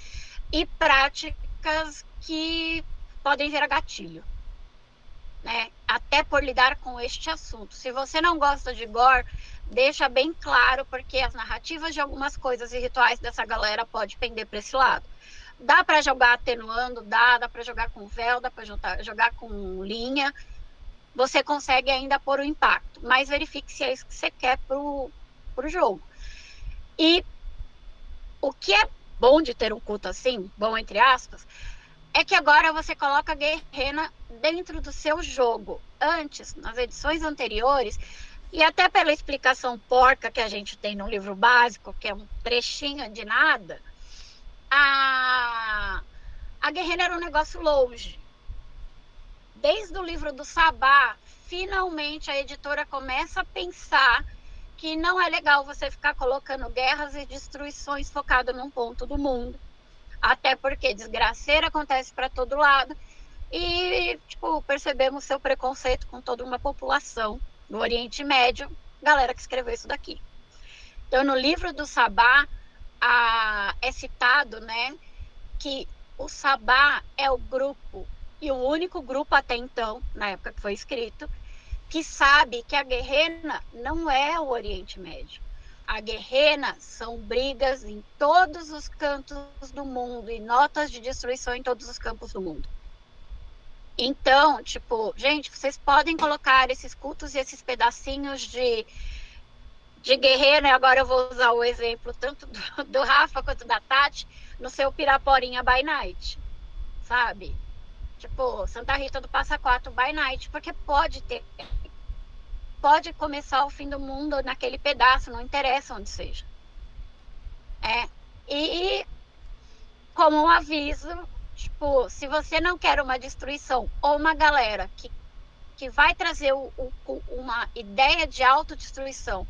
e práticas que podem gerar gatilho, né? Até por lidar com este assunto. Se você não gosta de gore, deixa bem claro, porque as narrativas de algumas coisas e rituais dessa galera pode pender para esse lado. Dá para jogar atenuando, dá para jogar com véu, dá para jogar com linha. Você consegue ainda pôr o impacto, mas verifique se é isso que você quer pro jogo. E o que é bom de ter um culto assim, bom entre aspas, é que agora você coloca a Guerrena dentro do seu jogo. Antes, nas edições anteriores, e até pela explicação porca que a gente tem no livro básico, que é um trechinho de nada, a Guerrena era um negócio longe. Desde o livro do Sabá, finalmente a editora começa a pensar que não é legal você ficar colocando guerras e destruições focado num ponto do mundo. Até porque desgraceira acontece para todo lado. E, tipo, percebemos seu preconceito com toda uma população do Oriente Médio, galera que escreveu isso daqui. Então, no livro do Sabá, é citado, né, que o Sabá é o grupo, e o único grupo até então, na época que foi escrito, que sabe que a Guerrena não é o Oriente Médio. A Guerrena são brigas em todos os cantos do mundo e notas de destruição em todos os campos do mundo. Então, tipo, gente, vocês podem colocar esses cultos e esses pedacinhos de guerreiro, e agora eu vou usar o exemplo tanto do Rafa quanto da Tati, no seu Piraporinha by Night, sabe? Tipo, Santa Rita do Passa Quatro by Night, porque pode começar o fim do mundo naquele pedaço, não interessa onde seja. E como um aviso, tipo, se você não quer uma destruição ou uma galera que vai trazer uma ideia de autodestruição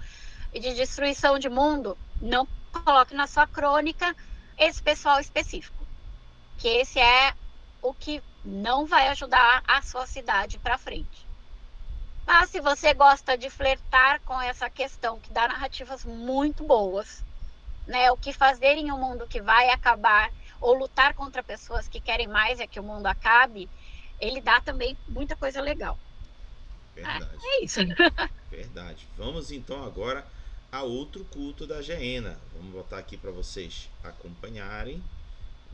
e de destruição de mundo, não coloque na sua crônica esse pessoal específico, que esse é o que não vai ajudar a sua cidade para frente. Mas se você gosta de flertar com essa questão, que dá narrativas muito boas, né? O que fazer em um mundo que vai acabar, ou lutar contra pessoas que querem mais é que o mundo acabe, ele dá também muita coisa legal.
Verdade.
É isso.
Verdade. Vamos então agora a outro culto da Gehenna. Vamos botar aqui para vocês acompanharem.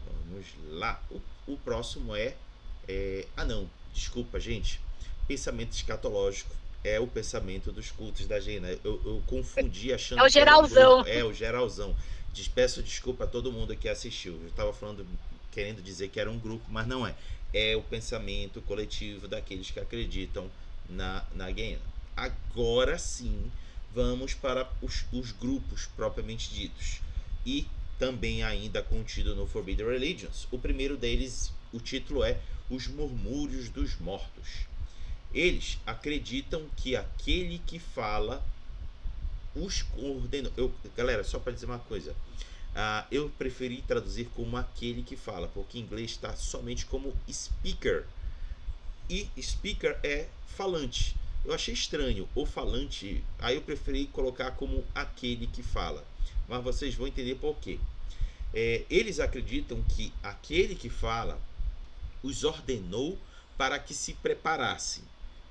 Vamos lá. O próximo Ah, não. Desculpa, gente. Pensamento escatológico é o pensamento dos cultos da Gehenna. Eu confundi achando
É o
que era um
geralzão.
grupo. É o geralzão. Peço desculpa a todo mundo que assistiu. Eu estava falando, querendo dizer que era um grupo, mas não é. É o pensamento coletivo daqueles que acreditam na Gehenna. Agora sim, vamos para os grupos propriamente ditos. E também ainda contido no Forbidden Religions. O primeiro deles, o título é Os Murmúrios dos Mortos. Eles acreditam que aquele que fala os coordenou. Galera, só para dizer uma coisa. Eu preferi traduzir como aquele que fala, porque em inglês está somente como speaker. E speaker é falante. Eu achei estranho o falante, aí eu preferi colocar como aquele que fala. Mas vocês vão entender por quê. Eles acreditam que aquele que fala os ordenou para que se preparassem.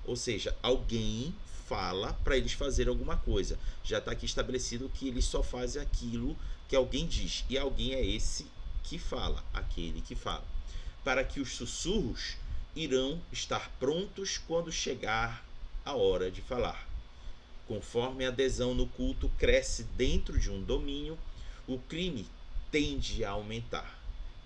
Ou seja, alguém fala para eles fazerem alguma coisa. Já está aqui estabelecido que eles só fazem aquilo que alguém diz. E alguém é esse que fala, aquele que fala. Para que os sussurros irão estar prontos quando chegar a hora de falar. Conforme a adesão no culto cresce dentro de um domínio, o crime tende a aumentar.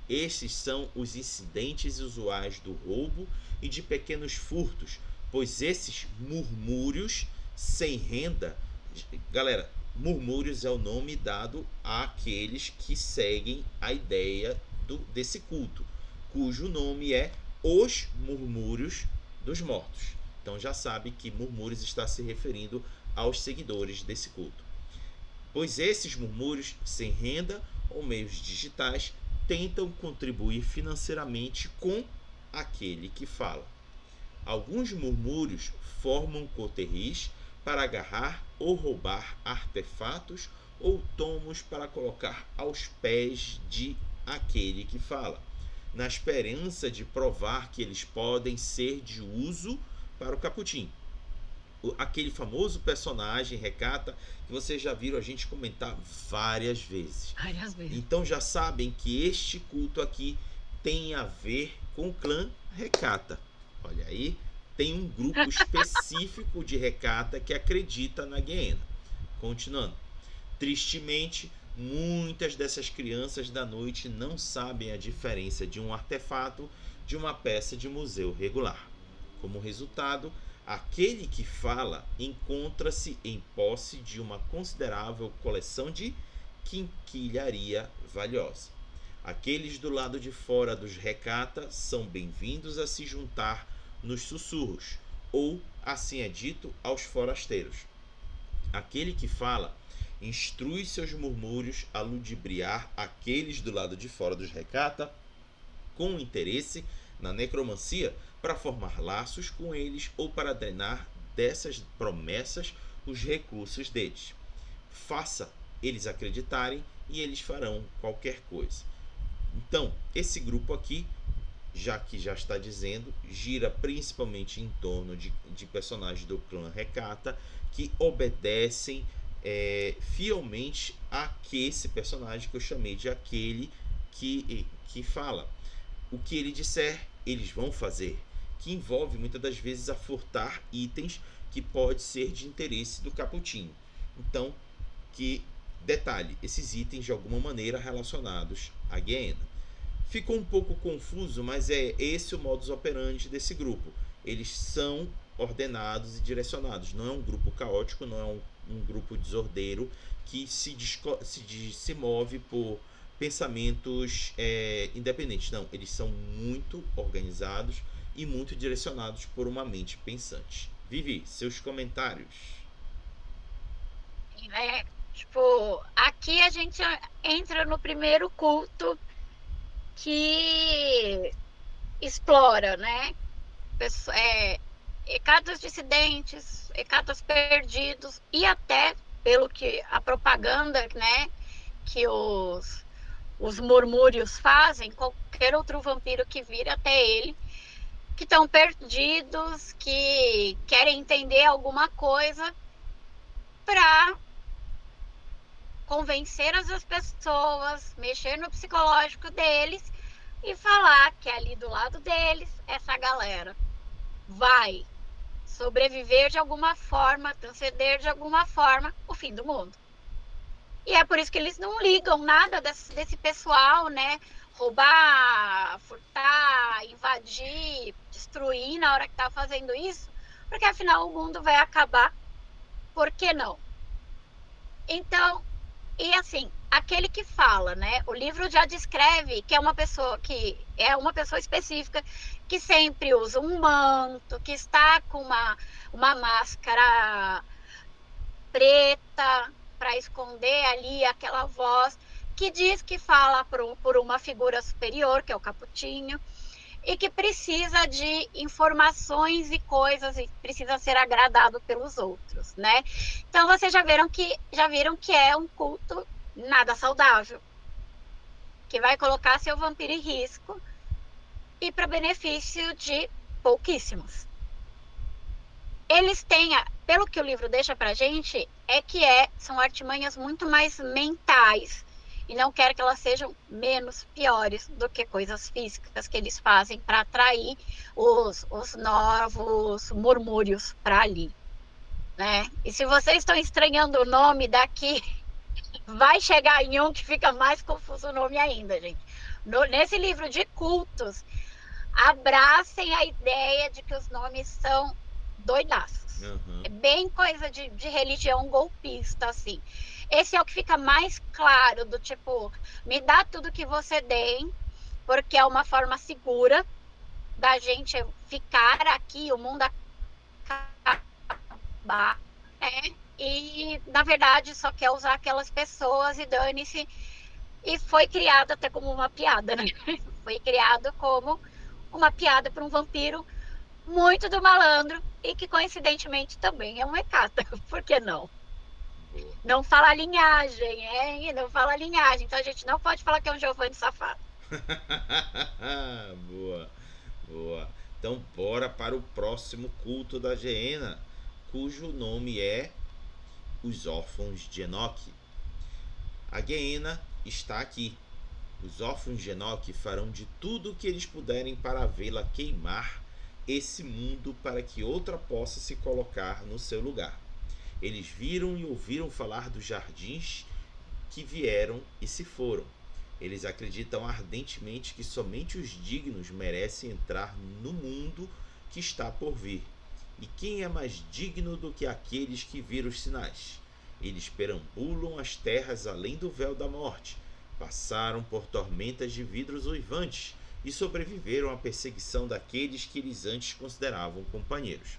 Estes são os incidentes usuais do roubo e de pequenos furtos, pois esses murmúrios sem renda... Galera, Murmúrios é o nome dado àqueles que seguem a ideia desse culto, cujo nome é Os Murmúrios dos Mortos. Então já sabe que Murmúrios está se referindo aos seguidores desse culto. Pois esses murmúrios, sem renda ou meios digitais, tentam contribuir financeiramente com aquele que fala. Alguns murmúrios formam coterris para agarrar ou roubar artefatos ou tomos para colocar aos pés de aquele que fala, na esperança de provar que eles podem ser de uso para o caputim. Aquele famoso personagem Recata que vocês já viram a gente comentar várias vezes.
Várias vezes.
Então já sabem que este culto aqui tem a ver com o clã Recata. Olha aí, tem um grupo específico de Recata que acredita na Gehenna. Continuando. Tristemente, muitas dessas crianças da noite não sabem a diferença de um artefato de uma peça de museu regular. Como resultado, aquele que fala encontra-se em posse de uma considerável coleção de quinquilharia valiosa. Aqueles do lado de fora dos Recata são bem-vindos a se juntar nos sussurros, ou, assim é dito, aos forasteiros. Aquele que fala instrui seus murmúrios a ludibriar aqueles do lado de fora dos Recata com interesse na necromancia para formar laços com eles ou para drenar dessas promessas os recursos deles. Faça eles acreditarem e eles farão qualquer coisa. Então, esse grupo aqui, já que já está dizendo, gira principalmente em torno de personagens do clã Recata que obedecem fielmente a esse personagem que eu chamei de aquele que fala. O que ele disser, eles vão fazer, que envolve muitas das vezes a furtar itens que pode ser de interesse do caputinho. Então, que detalhe, esses itens de alguma maneira relacionados à Gehenna. Ficou um pouco confuso, mas é esse o modus operandi desse grupo. Eles são ordenados e direcionados. Não é um grupo caótico, não é um grupo desordeiro que se move por pensamentos independentes. Não, eles são muito organizados e muito direcionados por uma mente pensante. Vivi, seus comentários.
Aqui a gente entra no primeiro culto que explora, né? Hecatas dissidentes, Hecatas perdidos e até, pelo que a propaganda, né, que os murmúrios fazem, qualquer outro vampiro que vire até ele, que estão perdidos, que querem entender alguma coisa para convencer as pessoas, mexer no psicológico deles e falar que ali do lado deles, essa galera vai sobreviver de alguma forma, transcender de alguma forma o fim do mundo. E é por isso que eles não ligam nada desse pessoal, né? Roubar, furtar, invadir, destruir na hora que tá fazendo isso, porque afinal o mundo vai acabar. Por que não? Então, e assim, aquele que fala, né? O livro já descreve que é uma pessoa específica que sempre usa um manto, que está com uma máscara preta para esconder ali aquela voz, que diz que fala por uma figura superior, que é o Caputinho, e que precisa de informações e coisas e precisa ser agradado pelos outros, né? Então vocês já viram que é um culto nada saudável, que vai colocar seu vampiro em risco e para benefício de pouquíssimos. Eles têm, pelo que o livro deixa pra gente, são artimanhas muito mais mentais, e não quero que elas sejam menos piores do que coisas físicas que eles fazem para atrair os novos murmúrios para ali, né? E se vocês estão estranhando o nome daqui, vai chegar em um que fica mais confuso o nome ainda, gente. Nesse livro de cultos, abracem a ideia de que os nomes são doidaços.
Aham.
É bem coisa de religião golpista, assim. Esse é o que fica mais claro, do tipo, me dá tudo que você tem, porque é uma forma segura da gente ficar aqui, o mundo acabar, né? E, na verdade, só quer usar aquelas pessoas e dane-se. E foi criado até como uma piada, né? Foi criado como uma piada para um vampiro muito do malandro e que, coincidentemente, também é um Hecata. Por que não?
Boa.
Não fala a linhagem, hein? Não fala a linhagem. Então a gente não pode falar que é um Giovanni safado.
Boa, boa. Então bora para o próximo culto da Geena, cujo nome é os órfãos de Enoque. A Geena está aqui. Os órfãos de Enoque farão de tudo o que eles puderem para vê-la queimar esse mundo para que outra possa se colocar no seu lugar. Eles viram e ouviram falar dos jardins que vieram e se foram. Eles acreditam ardentemente que somente os dignos merecem entrar no mundo que está por vir. E quem é mais digno do que aqueles que viram os sinais? Eles perambulam as terras além do véu da morte, passaram por tormentas de vidros uivantes e sobreviveram à perseguição daqueles que eles antes consideravam companheiros.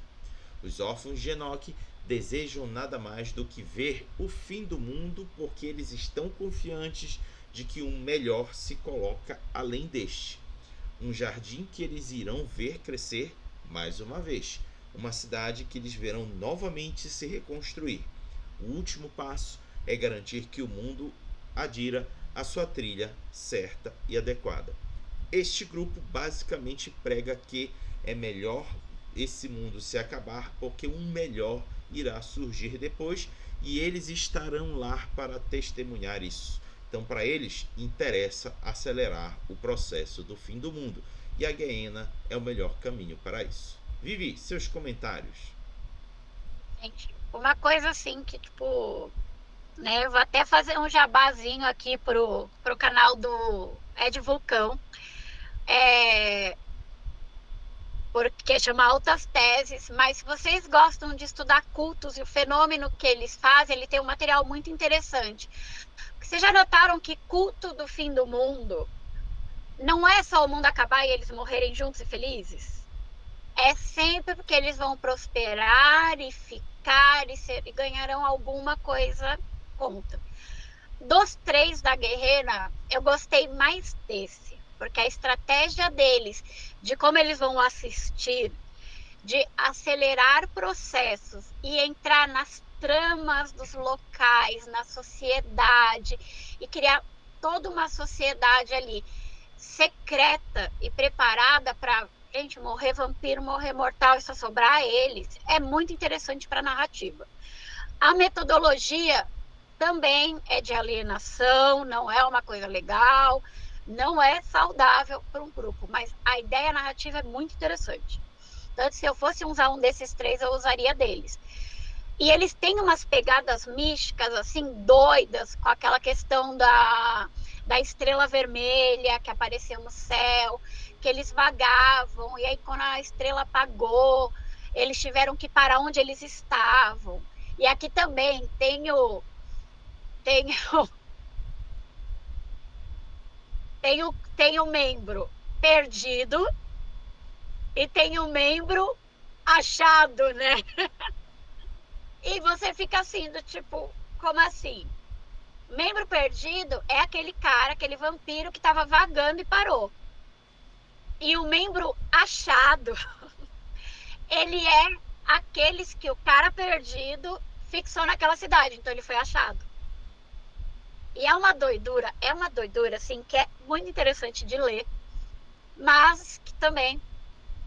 Os órfãos de Enoque desejam nada mais do que ver o fim do mundo, porque eles estão confiantes de que um melhor se coloca além deste. Um jardim que eles irão ver crescer mais uma vez. Uma cidade que eles verão novamente se reconstruir. O último passo é garantir que o mundo adira a sua trilha certa e adequada. Este grupo basicamente prega que é melhor esse mundo se acabar porque um melhor irá surgir depois e eles estarão lá para testemunhar isso. Então, para eles, interessa acelerar o processo do fim do mundo e a Geena é o melhor caminho para isso. Vivi, seus comentários.
Gente, uma coisa assim que, tipo, né? Eu vou até fazer um jabazinho aqui pro canal do Ed Vulcão. É, porque chama Altas Teses, mas se vocês gostam de estudar cultos e o fenômeno que eles fazem, ele tem um material muito interessante. Vocês já notaram que culto do fim do mundo não é só o mundo acabar e eles morrerem juntos e felizes? É sempre porque eles vão prosperar e ficar e ganharão alguma coisa conta. Dos três da Guerreira, eu gostei mais desse, porque a estratégia deles, de como eles vão assistir, de acelerar processos e entrar nas tramas dos locais, na sociedade, e criar toda uma sociedade ali secreta e preparada para, gente, morrer vampiro, morrer mortal e só sobrar eles, é muito interessante para a narrativa. A metodologia também é de alienação, não é uma coisa legal, não é saudável para um grupo, mas a ideia narrativa é muito interessante. Então, se eu fosse usar um desses três, eu usaria deles. E eles têm umas pegadas místicas, assim, doidas, com aquela questão da estrela vermelha que apareceu no céu, que eles vagavam, e aí quando a estrela apagou, eles tiveram que parar onde eles estavam. E aqui também tem, tem um membro perdido e tem um membro achado, né? E você fica assim, do tipo, como assim? Membro perdido é aquele cara, aquele vampiro que estava vagando e parou. E o membro achado, ele é aqueles que o cara perdido fixou naquela cidade, então ele foi achado. E é uma doidura, assim, que é muito interessante de ler, mas que também,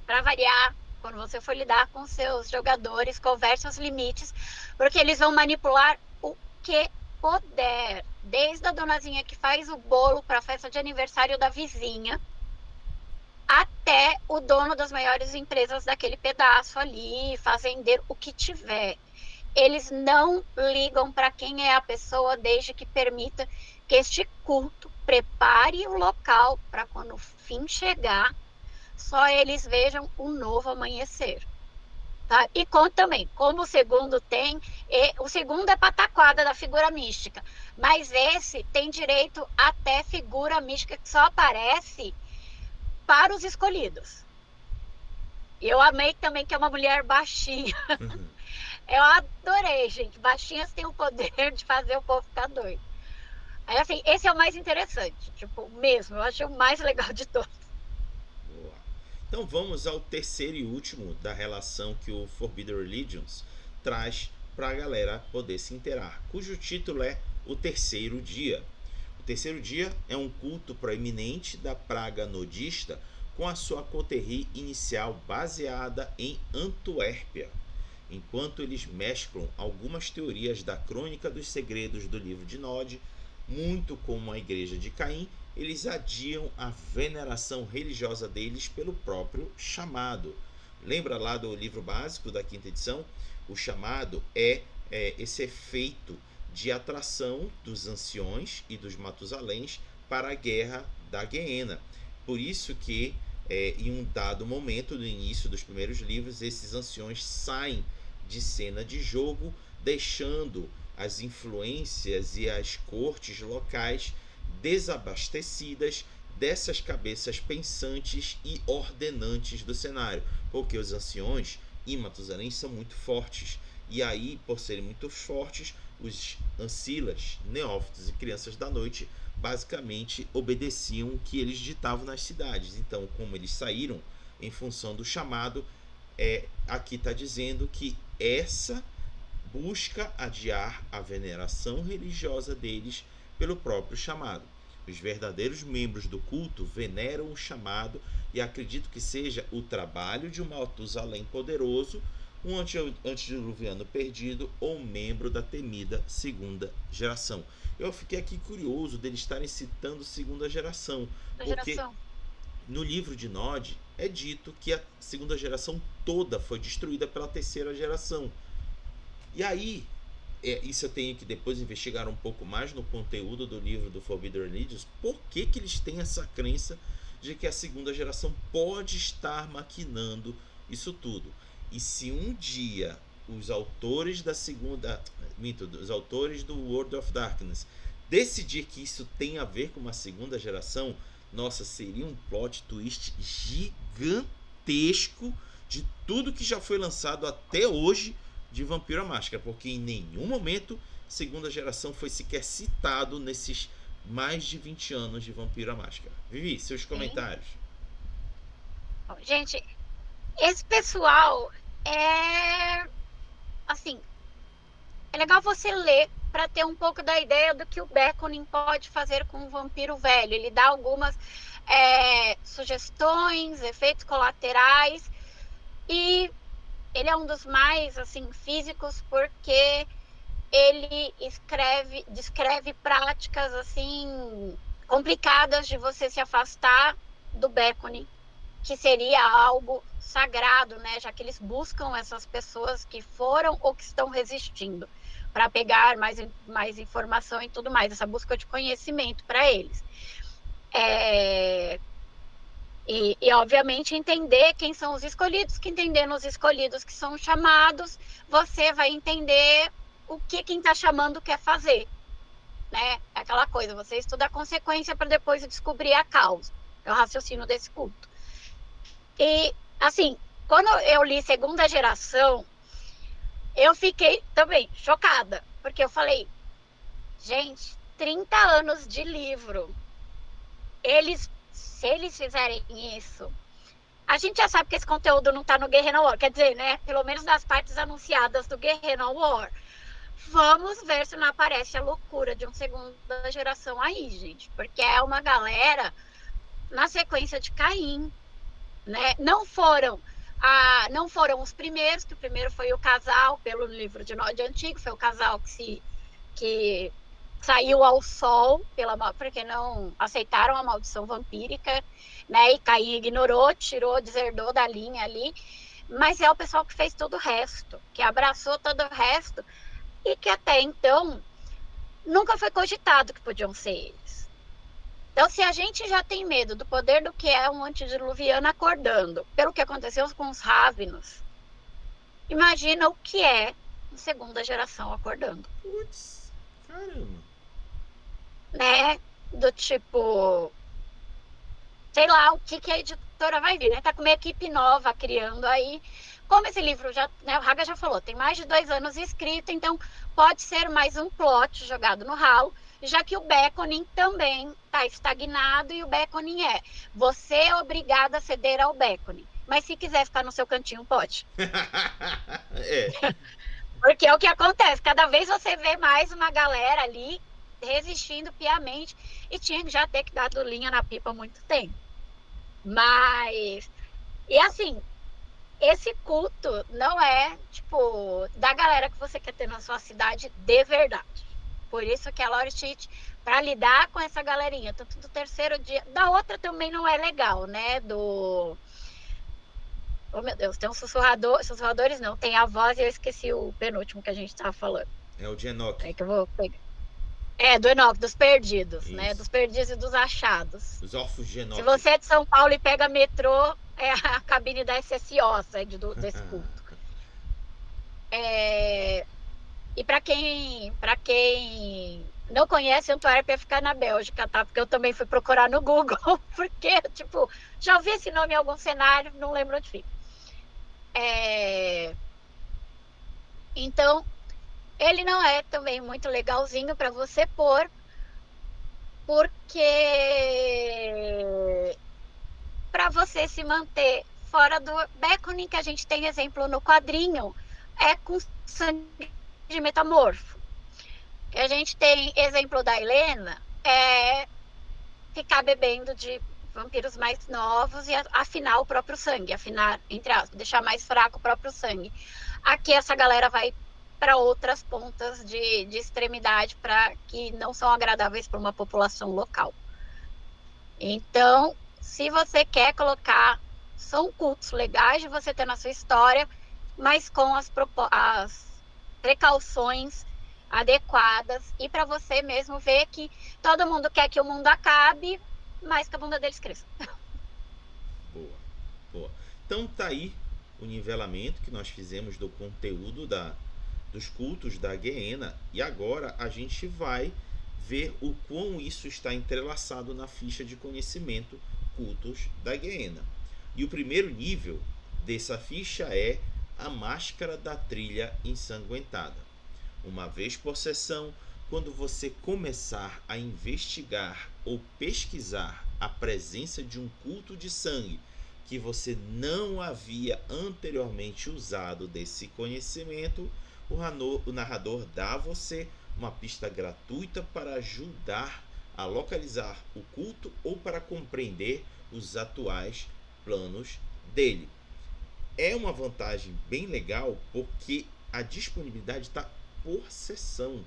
para variar, quando você for lidar com seus jogadores, converse os limites, porque eles vão manipular o que puder. Desde a donazinha que faz o bolo para a festa de aniversário da vizinha, até o dono das maiores empresas daquele pedaço ali, fazendeiro, o que tiver. Eles não ligam para quem é a pessoa, desde que permita que este culto prepare o local para quando o fim chegar, só eles vejam um novo amanhecer. Tá? E conta também, como o segundo tem, o segundo é pataquada da figura mística, mas esse tem direito até figura mística que só aparece para os escolhidos. Eu amei também que é uma mulher baixinha. Eu adorei, gente. Baixinhas têm o poder de fazer o povo ficar doido. Aí, assim, esse é o mais interessante, tipo, mesmo. Eu achei o mais legal de todos.
Boa. Então vamos ao terceiro e último da relação que o Forbidden Religions traz para a galera poder se inteirar, cujo título é O Terceiro Dia. O Terceiro Dia é um culto proeminente da praga nodista com a sua coterie inicial baseada em Antuérpia, enquanto eles mesclam algumas teorias da crônica dos segredos do livro de Nod, muito como a igreja de Caim, eles adiam a veneração religiosa deles pelo próprio chamado. Lembra lá do livro básico da quinta edição? O chamado é esse efeito de atração dos anciões e dos Matusaléns para a guerra da Guiena. Por isso que em um dado momento, no início dos primeiros livros, esses anciões saem de cena de jogo, deixando as influências e as cortes locais desabastecidas dessas cabeças pensantes e ordenantes do cenário, porque os anciões e Matusalém são muito fortes, e aí, por serem muito fortes, os ancilas, neófitos e crianças da noite basicamente obedeciam o que eles ditavam nas cidades. Então, como eles saíram em função do chamado, aqui está dizendo que essa busca adiar a veneração religiosa deles pelo próprio chamado. Os verdadeiros membros do culto veneram o chamado e acreditam que seja o trabalho de um Matusalém poderoso, um antediluviano perdido ou membro da temida segunda geração. Eu fiquei aqui curioso deles estarem citando segunda geração, porque no livro de Nod é dito que a segunda geração toda foi destruída pela terceira geração. E aí, isso eu tenho que depois investigar um pouco mais no conteúdo do livro do Forbidden Religions, por que eles têm essa crença de que a segunda geração pode estar maquinando isso tudo. E se um dia os autores da segunda... os autores do World of Darkness decidir que isso tem a ver com uma segunda geração, nossa, seria um plot twist gigantesco de tudo que já foi lançado até hoje de Vampiro à Máscara, porque em nenhum momento segunda geração foi sequer citado nesses mais de 20 anos de Vampiro à Máscara. Vivi, seus comentários.
Gente, esse pessoal assim, é legal você ler para ter um pouco da ideia do que o Beckoning pode fazer com um vampiro velho. Ele dá algumas sugestões, efeitos colaterais, e ele é um dos mais assim físicos porque ele descreve práticas assim complicadas de você se afastar do Beckoning, que seria algo sagrado, né? Já que eles buscam essas pessoas que foram ou que estão resistindo para pegar mais informação e tudo mais, essa busca de conhecimento para eles. E, obviamente, entender quem são os escolhidos, que entendendo os escolhidos que são chamados, você vai entender o que quem está chamando quer fazer. Né? É aquela coisa, você estuda a consequência para depois descobrir a causa. É o raciocínio desse culto. E, assim, quando eu li Segunda Geração, eu fiquei também chocada, porque eu falei, gente, 30 anos de livro, se eles fizerem isso, a gente já sabe que esse conteúdo não está no Guerrilla War, quer dizer, né, pelo menos nas partes anunciadas do Guerrilla War. Vamos ver se não aparece a loucura de uma segunda geração aí, gente, porque é uma galera na sequência de Caim, né? Não foram os primeiros, que o primeiro foi o casal, pelo livro de Nod antigo, foi o casal que saiu ao sol porque não aceitaram a maldição vampírica, né? E Caim ignorou, deserdou da linha ali. Mas é o pessoal que fez todo o resto, que abraçou todo o resto e que até então nunca foi cogitado que podiam ser eles. Então, se a gente já tem medo do poder do que é um antediluviano acordando, pelo que aconteceu com os Ravenos, Imagina o que é a segunda geração acordando.
Putz, caramba.
Né? Do tipo, sei lá o que a editora vai vir, né? Tá com uma equipe nova criando aí. Como esse livro já, né, o Raga já falou, tem mais de 2 anos escrito, então pode ser mais um plot jogado no ralo, já que o Beckoning também está estagnado e o Beckoning você é obrigado a ceder ao Beckoning. Mas se quiser ficar no seu cantinho, pode.
É.
Porque é o que acontece, cada vez você vê mais uma galera ali resistindo piamente e tinha que já ter que dado linha na pipa há muito tempo. Mas, e assim, esse culto não é, tipo, da galera que você quer ter na sua cidade de verdade. Por isso que a Lore Cheat, para lidar com essa galerinha, tanto do terceiro dia, da outra também não é legal, né? Do. Oh, meu Deus, tem um sussurrador, sussurradores não, tem a voz e eu esqueci o penúltimo que a gente estava falando.
É o de Enoch.
É que eu vou pegar. É, do Enoch, dos perdidos, né?
Isso.
Dos perdidos e dos achados.
Os órfãos de
Se
Enoch.
você é de São Paulo e pega metrô, é a cabine da SSO, sede desse culto. É, e para quem não conhece, Antuérpia ficar na Bélgica, tá? Porque eu também fui procurar no Google, porque, tipo, já ouvi esse nome em algum cenário, não lembro onde fica. Então, ele não é também muito legalzinho para você pôr, porque para você se manter fora do beckoning, que a gente tem exemplo no quadrinho, é com sangue de metamorfo. Que a gente tem exemplo da Helena, é ficar bebendo de vampiros mais novos e afinar o próprio sangue, afinar, entre aspas, deixar mais fraco o próprio sangue. Aqui essa galera vai para outras pontas de extremidade para que não são agradáveis para uma população local. Então, se você quer colocar, são cultos legais de você ter na sua história, mas com as precauções adequadas e para você mesmo ver que todo mundo quer que o mundo acabe, mas que a bunda deles cresça.
Boa, boa. Então tá aí o nivelamento que nós fizemos do conteúdo dos cultos da Gehenna. E agora a gente vai ver o quão isso está entrelaçado na ficha de conhecimento cultos da Gehenna. E o primeiro nível dessa ficha é a Máscara da Trilha Ensanguentada. Uma vez por sessão, quando você começar a investigar ou pesquisar a presença de um culto de sangue que você não havia anteriormente usado desse conhecimento, o narrador dá a você uma pista gratuita para ajudar a localizar o culto ou para compreender os atuais planos dele. É uma vantagem bem legal porque a disponibilidade está por sessão,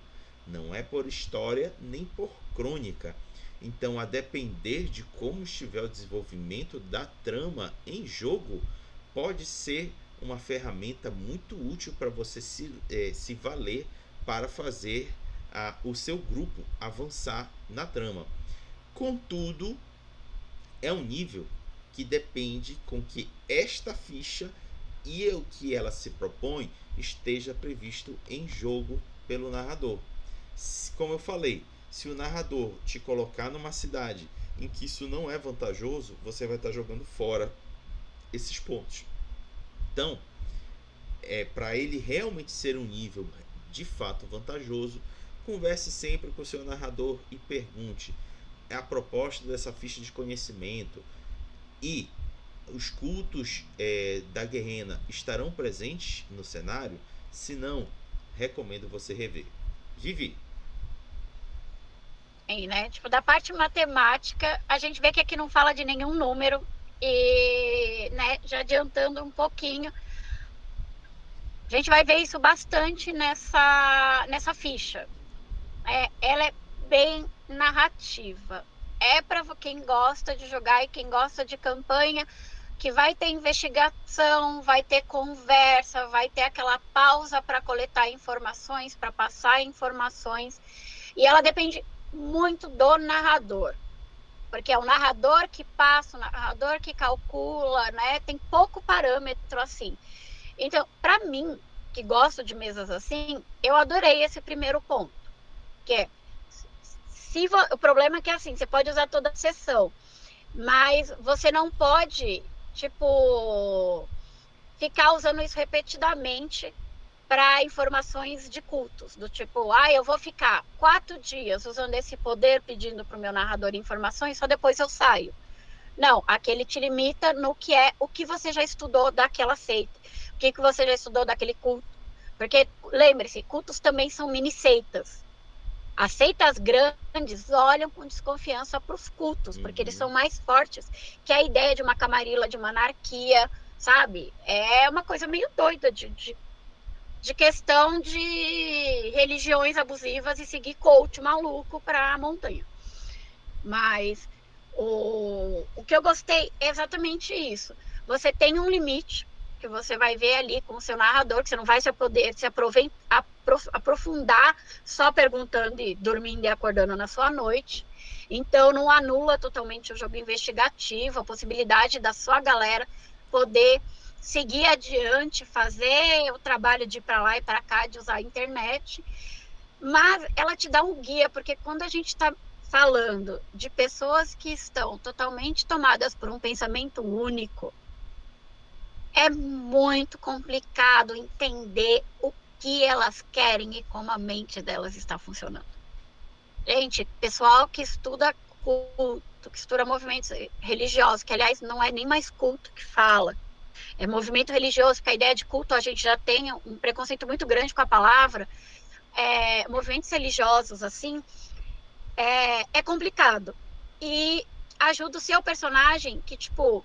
não é por história nem por crônica. Então, a depender de como estiver o desenvolvimento da trama em jogo, pode ser uma ferramenta muito útil para você se valer para fazer o seu grupo avançar na trama. Contudo, é um nível que depende com que esta ficha e o que ela se propõe esteja previsto em jogo pelo narrador. Como eu falei, se o narrador te colocar numa cidade em que isso não é vantajoso, você vai estar jogando fora esses pontos. Então, para ele realmente ser um nível de fato vantajoso, converse sempre com o seu narrador e pergunte a proposta dessa ficha de conhecimento e os cultos da Gehenna estarão presentes no cenário. Se não, recomendo você rever. Vivi.
Né? Tipo, da parte matemática, a gente vê que aqui não fala de nenhum número e, né, já adiantando um pouquinho, a gente vai ver isso bastante nessa ficha. Ela é bem narrativa. É para quem gosta de jogar e quem gosta de campanha, que vai ter investigação, vai ter conversa, vai ter aquela pausa para coletar informações, para passar informações. E ela depende muito do narrador, porque é o narrador que passa, o narrador que calcula, né? Tem pouco parâmetro assim. Então, para mim, que gosto de mesas assim, eu adorei esse primeiro ponto, que é, o problema é que assim, você pode usar toda a sessão, mas você não pode, tipo, ficar usando isso repetidamente para informações de cultos, do tipo, eu vou ficar 4 dias usando esse poder pedindo para o meu narrador informações, só depois eu saio. Não, aqui ele te limita no que é o que você já estudou daquela seita, o que você já estudou daquele culto. Porque, lembre-se, cultos também são mini seitas. As seitas grandes olham com desconfiança para os cultos, porque eles
Uhum.
são mais fortes que a ideia de uma camarila, de uma anarquia, sabe? É uma coisa meio doida de questão de religiões abusivas e seguir coach maluco para a montanha. Mas o que eu gostei é exatamente isso. Você tem um limite que você vai ver ali com o seu narrador, que você não vai se poder se aprofundar só perguntando e dormindo e acordando na sua noite. Então, não anula totalmente o jogo investigativo, a possibilidade da sua galera poder seguir adiante, fazer o trabalho de ir para lá e para cá, de usar a internet, mas ela te dá um guia, porque quando a gente está falando de pessoas que estão totalmente tomadas por um pensamento único, é muito complicado entender o que elas querem e como a mente delas está funcionando. Gente, pessoal que estuda culto, que estuda movimentos religiosos, que aliás não é nem mais culto que fala, é movimento religioso, porque a ideia de culto a gente já tem um preconceito muito grande com a palavra, movimentos religiosos assim, é complicado. E ajuda o seu personagem que, tipo,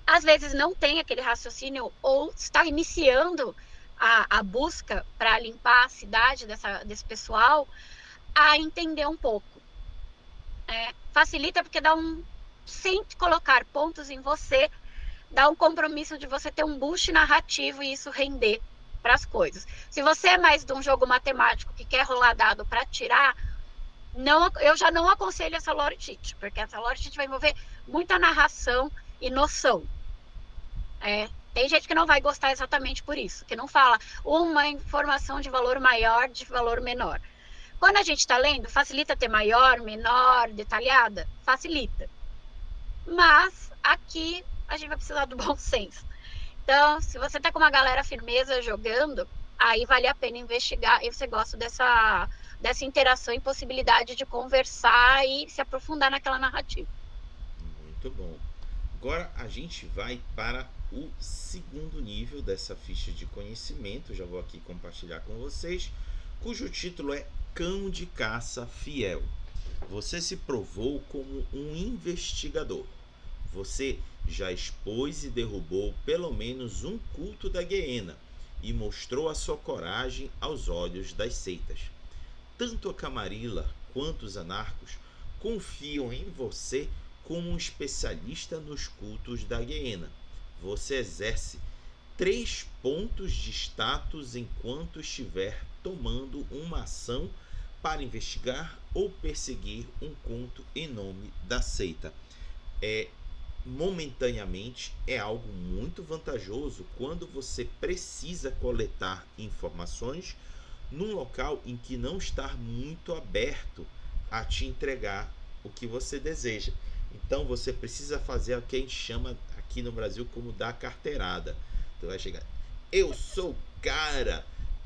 às vezes não tem aquele raciocínio ou está iniciando a busca para limpar a cidade desse pessoal a entender um pouco. Facilita porque dá sem colocar pontos em você, dá um compromisso de você ter um boost narrativo e isso render para as coisas. Se você é mais de um jogo matemático que quer rolar dado para tirar, não, eu já não aconselho essa lore sheet, porque essa lore sheet vai envolver muita narração e noção. Tem gente que não vai gostar exatamente por isso, que não fala uma informação de valor maior, de valor menor. Quando a gente está lendo, facilita ter maior, menor, detalhada? Facilita. Mas aqui a gente vai precisar do bom senso. Então, se você está com uma galera firmeza jogando, aí vale a pena investigar e você gosta dessa interação e possibilidade de conversar e se aprofundar naquela narrativa.
Muito bom. Agora a gente vai para o segundo nível dessa ficha de conhecimento. Já vou aqui compartilhar com vocês, cujo título é Cão de Caça Fiel. Você se provou como um investigador. Você já expôs e derrubou pelo menos um culto da Guiena e mostrou a sua coragem aos olhos das seitas. Tanto a Camarilla quanto os anarcos confiam em você como um especialista nos cultos da Guiena. Você exerce 3 pontos de status enquanto estiver tomando uma ação para investigar ou perseguir um culto em nome da seita. Momentaneamente é algo muito vantajoso quando você precisa coletar informações num local em que não está muito aberto a te entregar o que você deseja. Então você precisa fazer o que a gente chama aqui no Brasil como dar carteirada. Tu vai chegar, eu sou cara,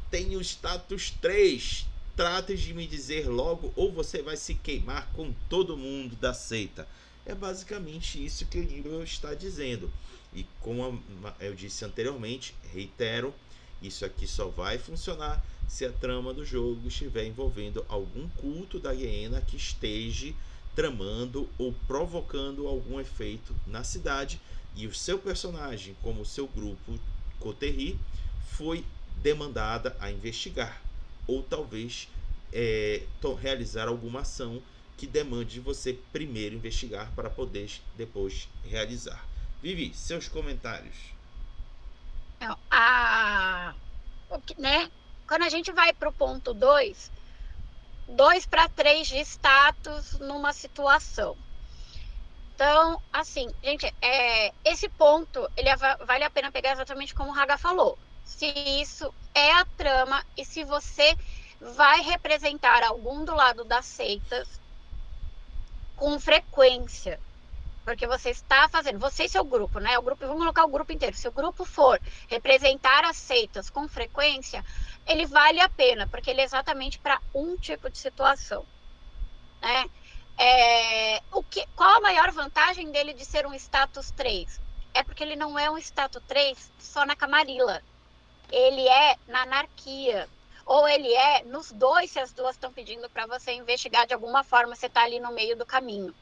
tenho status 3, trate de me dizer logo ou você vai se queimar com todo mundo da seita. É basicamente isso que o livro está dizendo. E como eu disse anteriormente, reitero, isso aqui só vai funcionar se a trama do jogo estiver envolvendo algum culto da Guiena que esteja tramando ou provocando algum efeito na cidade e o seu personagem, como o seu grupo Coterri, foi demandada a investigar ou talvez realizar alguma ação que demande de você primeiro investigar para poder depois realizar. Vivi, seus comentários.
Não, né? Quando a gente vai para o ponto 2, 2 para 3 de status numa situação. Então, assim, gente, esse ponto, vale a pena pegar exatamente como o Raga falou. se isso é a trama e se você vai representar algum do lado das seitas com frequência. Porque você está fazendo, você e seu grupo, né? O grupo, vamos colocar o grupo inteiro. Se o grupo for representar as seitas com frequência, ele vale a pena, porque ele é exatamente para um tipo de situação, né? Qual a maior vantagem dele de ser um status 3? É porque ele não é um status 3 só na Camarilla. Ele é na anarquia. Ou ele é nos dois, se as duas estão pedindo para você investigar de alguma forma, você está ali no meio do caminho.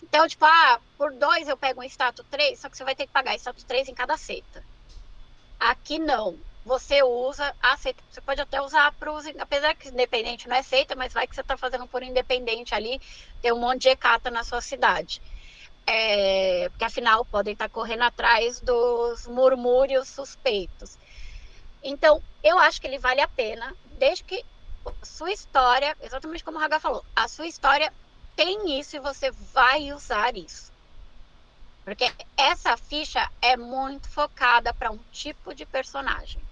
Então, tipo, por 2 eu pego um status 3, só que você vai ter que pagar status 3 em cada seita. Aqui não. Você usa a seita. Você pode até usar para os. Apesar que independente não é seita, mas vai que você está fazendo por independente ali, tem um monte de ECATA na sua cidade. Porque afinal podem estar correndo atrás dos murmúrios suspeitos. Então, eu acho que ele vale a pena, desde que a sua história, exatamente como o Raga falou, a sua história tem isso e você vai usar isso. Porque essa ficha é muito focada para um tipo de personagem,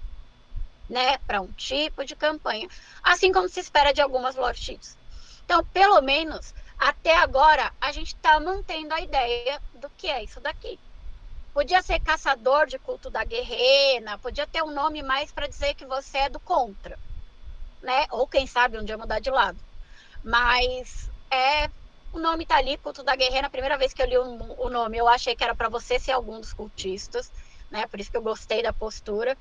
né? Para um tipo de campanha. Assim como se espera de algumas lore sheets. Então, pelo menos, até agora, a gente está mantendo a ideia do que é isso daqui. Podia ser caçador de culto da guerreira, podia ter um nome mais para dizer que você é do contra, né? Ou quem sabe um dia mudar de lado. Mas o nome tá ali, culto da guerreira. A primeira vez que eu li o nome, eu achei que era para você ser algum dos cultistas, né? Por isso que eu gostei da postura.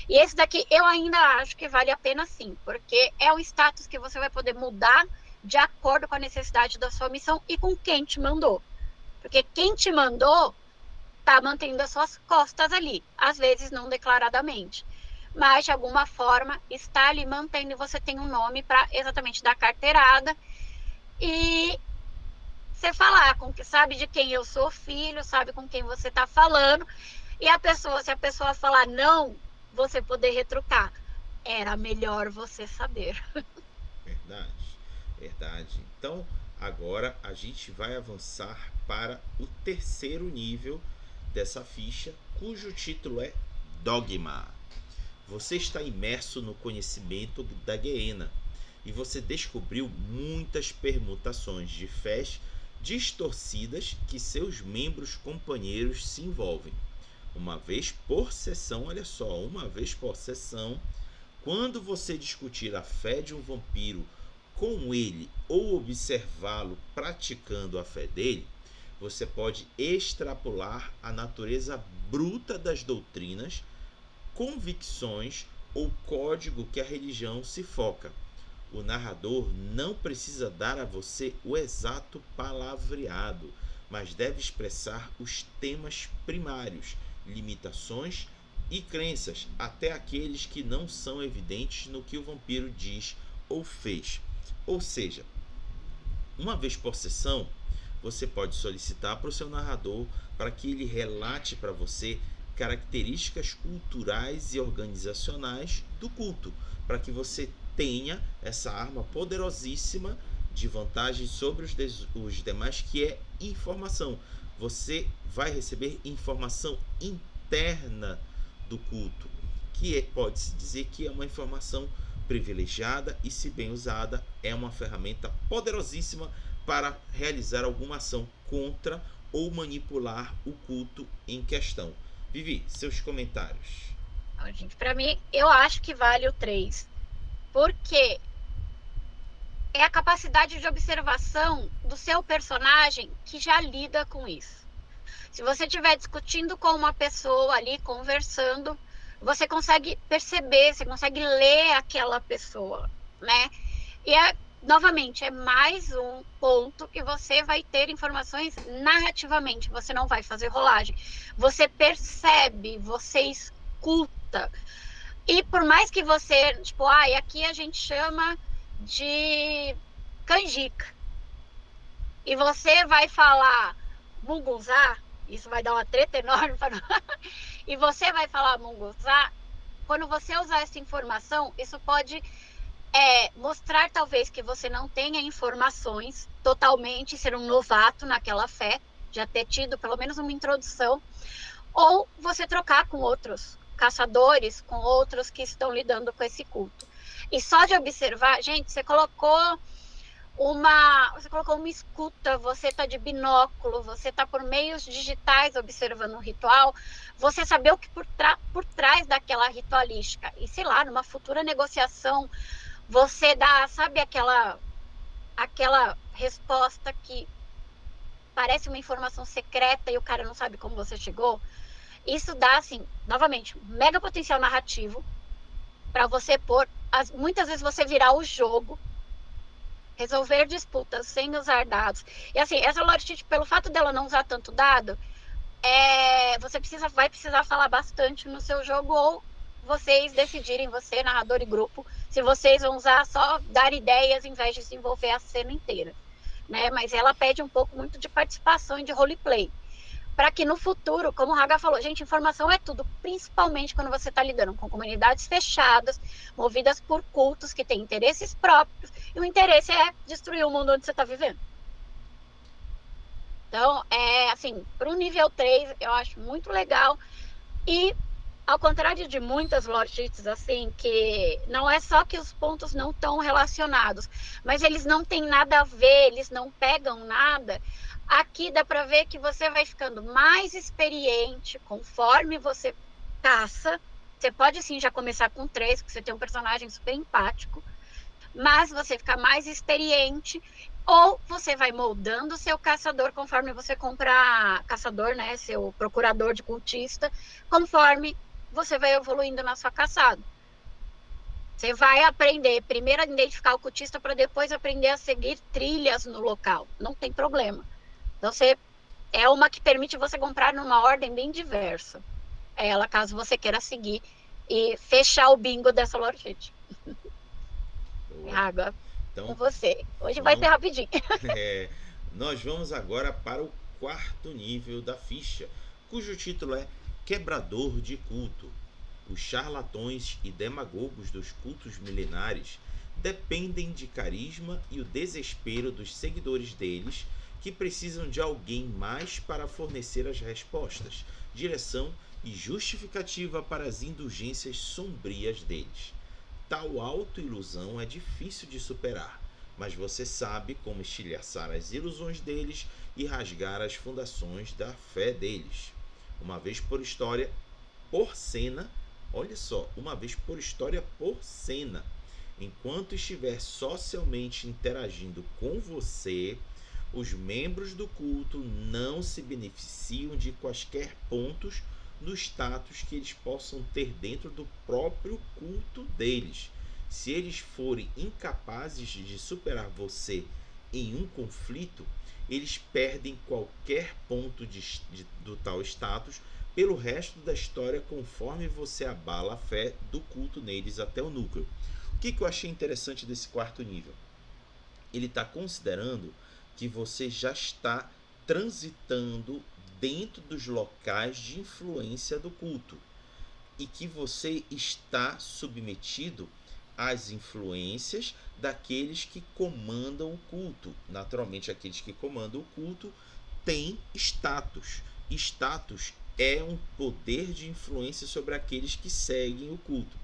E esse daqui eu ainda acho que vale a pena sim, porque é um status que você vai poder mudar de acordo com a necessidade da sua missão e com quem te mandou. Porque quem te mandou tá mantendo as suas costas ali, às vezes não declaradamente, mas de alguma forma está ali mantendo e você tem um nome para exatamente dar carteirada e você falar com que sabe de quem eu sou filho, sabe com quem você está falando, e a pessoa, se a pessoa falar não, você poder retrucar. Era melhor você saber.
Verdade, verdade. Então, agora a gente vai avançar para o terceiro nível dessa ficha, cujo título é Dogma. Você está imerso no conhecimento da Guiena e você descobriu muitas permutações de fés distorcidas que seus membros companheiros se envolvem. Uma vez por sessão, olha só, uma vez por sessão, quando você discutir a fé de um vampiro com ele ou observá-lo praticando a fé dele, você pode extrapolar a natureza bruta das doutrinas, convicções ou código que a religião se foca. O narrador não precisa dar a você o exato palavreado, mas deve expressar os temas primários, limitações e crenças, até aqueles que não são evidentes no que o vampiro diz ou fez. Ou seja, uma vez por sessão, você pode solicitar para o seu narrador para que ele relate para você características culturais e organizacionais do culto, para que você tenha essa arma poderosíssima de vantagem sobre os demais, que é informação. Você vai receber informação interna do culto, que pode-se dizer que é uma informação privilegiada e, se bem usada, é uma ferramenta poderosíssima para realizar alguma ação contra ou manipular o culto em questão. Vivi, seus comentários.
Então, gente, para mim, eu acho que vale o 3. Porque é a capacidade de observação do seu personagem que já lida com isso. Se você estiver discutindo com uma pessoa ali, conversando, você consegue perceber, você consegue ler aquela pessoa, né? E novamente, é mais um ponto que você vai ter informações narrativamente, você não vai fazer rolagem. Você percebe, você escuta. E por mais que você, tipo, aqui a gente chama de canjica. E você vai falar munguzá, isso vai dar uma treta enorme. E você vai falar munguzá, quando você usar essa informação, isso pode mostrar talvez que você não tenha informações totalmente, ser um novato naquela fé, já ter tido pelo menos uma introdução, ou você trocar com outros caçadores com outros que estão lidando com esse culto. E só de observar, gente, você colocou uma escuta, você está de binóculo, você está por meios digitais observando um ritual, você saber o que por trás daquela ritualística. E sei lá, numa futura negociação, você dá, sabe, aquela resposta que parece uma informação secreta e o cara não sabe como você chegou. Isso dá, assim, novamente, mega potencial narrativo para você pôr. Muitas vezes você virar o jogo, resolver disputas sem usar dados. E assim, essa lore sheet, pelo fato dela não usar tanto dado, você vai precisar falar bastante no seu jogo, ou vocês decidirem, você, narrador e grupo, se vocês vão usar só dar ideias em vez de desenvolver a cena inteira. Né? Mas ela pede um pouco muito de participação e de roleplay. Para que no futuro, como o Raga falou, gente, informação é tudo, principalmente quando você está lidando com comunidades fechadas, movidas por cultos que têm interesses próprios, e o interesse é destruir o mundo onde você está vivendo. Então, assim, para o nível 3, eu acho muito legal. E, ao contrário de muitas lore sheets, assim, que não é só que os pontos não estão relacionados, mas eles não têm nada a ver, eles não pegam nada. Aqui dá para ver que você vai ficando mais experiente conforme você caça. Você pode sim já começar com 3, porque você tem um personagem super empático, mas você fica mais experiente, ou você vai moldando o seu caçador conforme você compra caçador, né? Seu procurador de cultista, conforme você vai evoluindo na sua caçada. Você vai aprender primeiro a identificar o cultista para depois aprender a seguir trilhas no local. Não tem problema. Então, é uma que permite você comprar numa ordem bem diversa. É ela, caso você queira seguir e fechar o bingo dessa lore sheet. Água com
Então,
você. Hoje vai ser
vamos,
rapidinho.
nós vamos agora para o quarto nível da ficha, cujo título é Quebrador de Culto. Os charlatões e demagogos dos cultos milenares dependem de carisma e o desespero dos seguidores deles, que precisam de alguém mais para fornecer as respostas, direção e justificativa para as indulgências sombrias deles. Tal autoilusão é difícil de superar, mas você sabe como estilhaçar as ilusões deles e rasgar as fundações da fé deles. Uma vez por história, por cena, olha só, uma vez por história por cena. Enquanto estiver socialmente interagindo com você, os membros do culto não se beneficiam de quaisquer pontos no status que eles possam ter dentro do próprio culto deles. Se eles forem incapazes de superar você em um conflito, eles perdem qualquer ponto do tal status pelo resto da história, conforme você abala a fé do culto neles até o núcleo. O que eu achei interessante desse quarto nível? Ele está considerando que você já está transitando dentro dos locais de influência do culto e que você está submetido às influências daqueles que comandam o culto. Naturalmente, aqueles que comandam o culto têm status. Status é um poder de influência sobre aqueles que seguem o culto.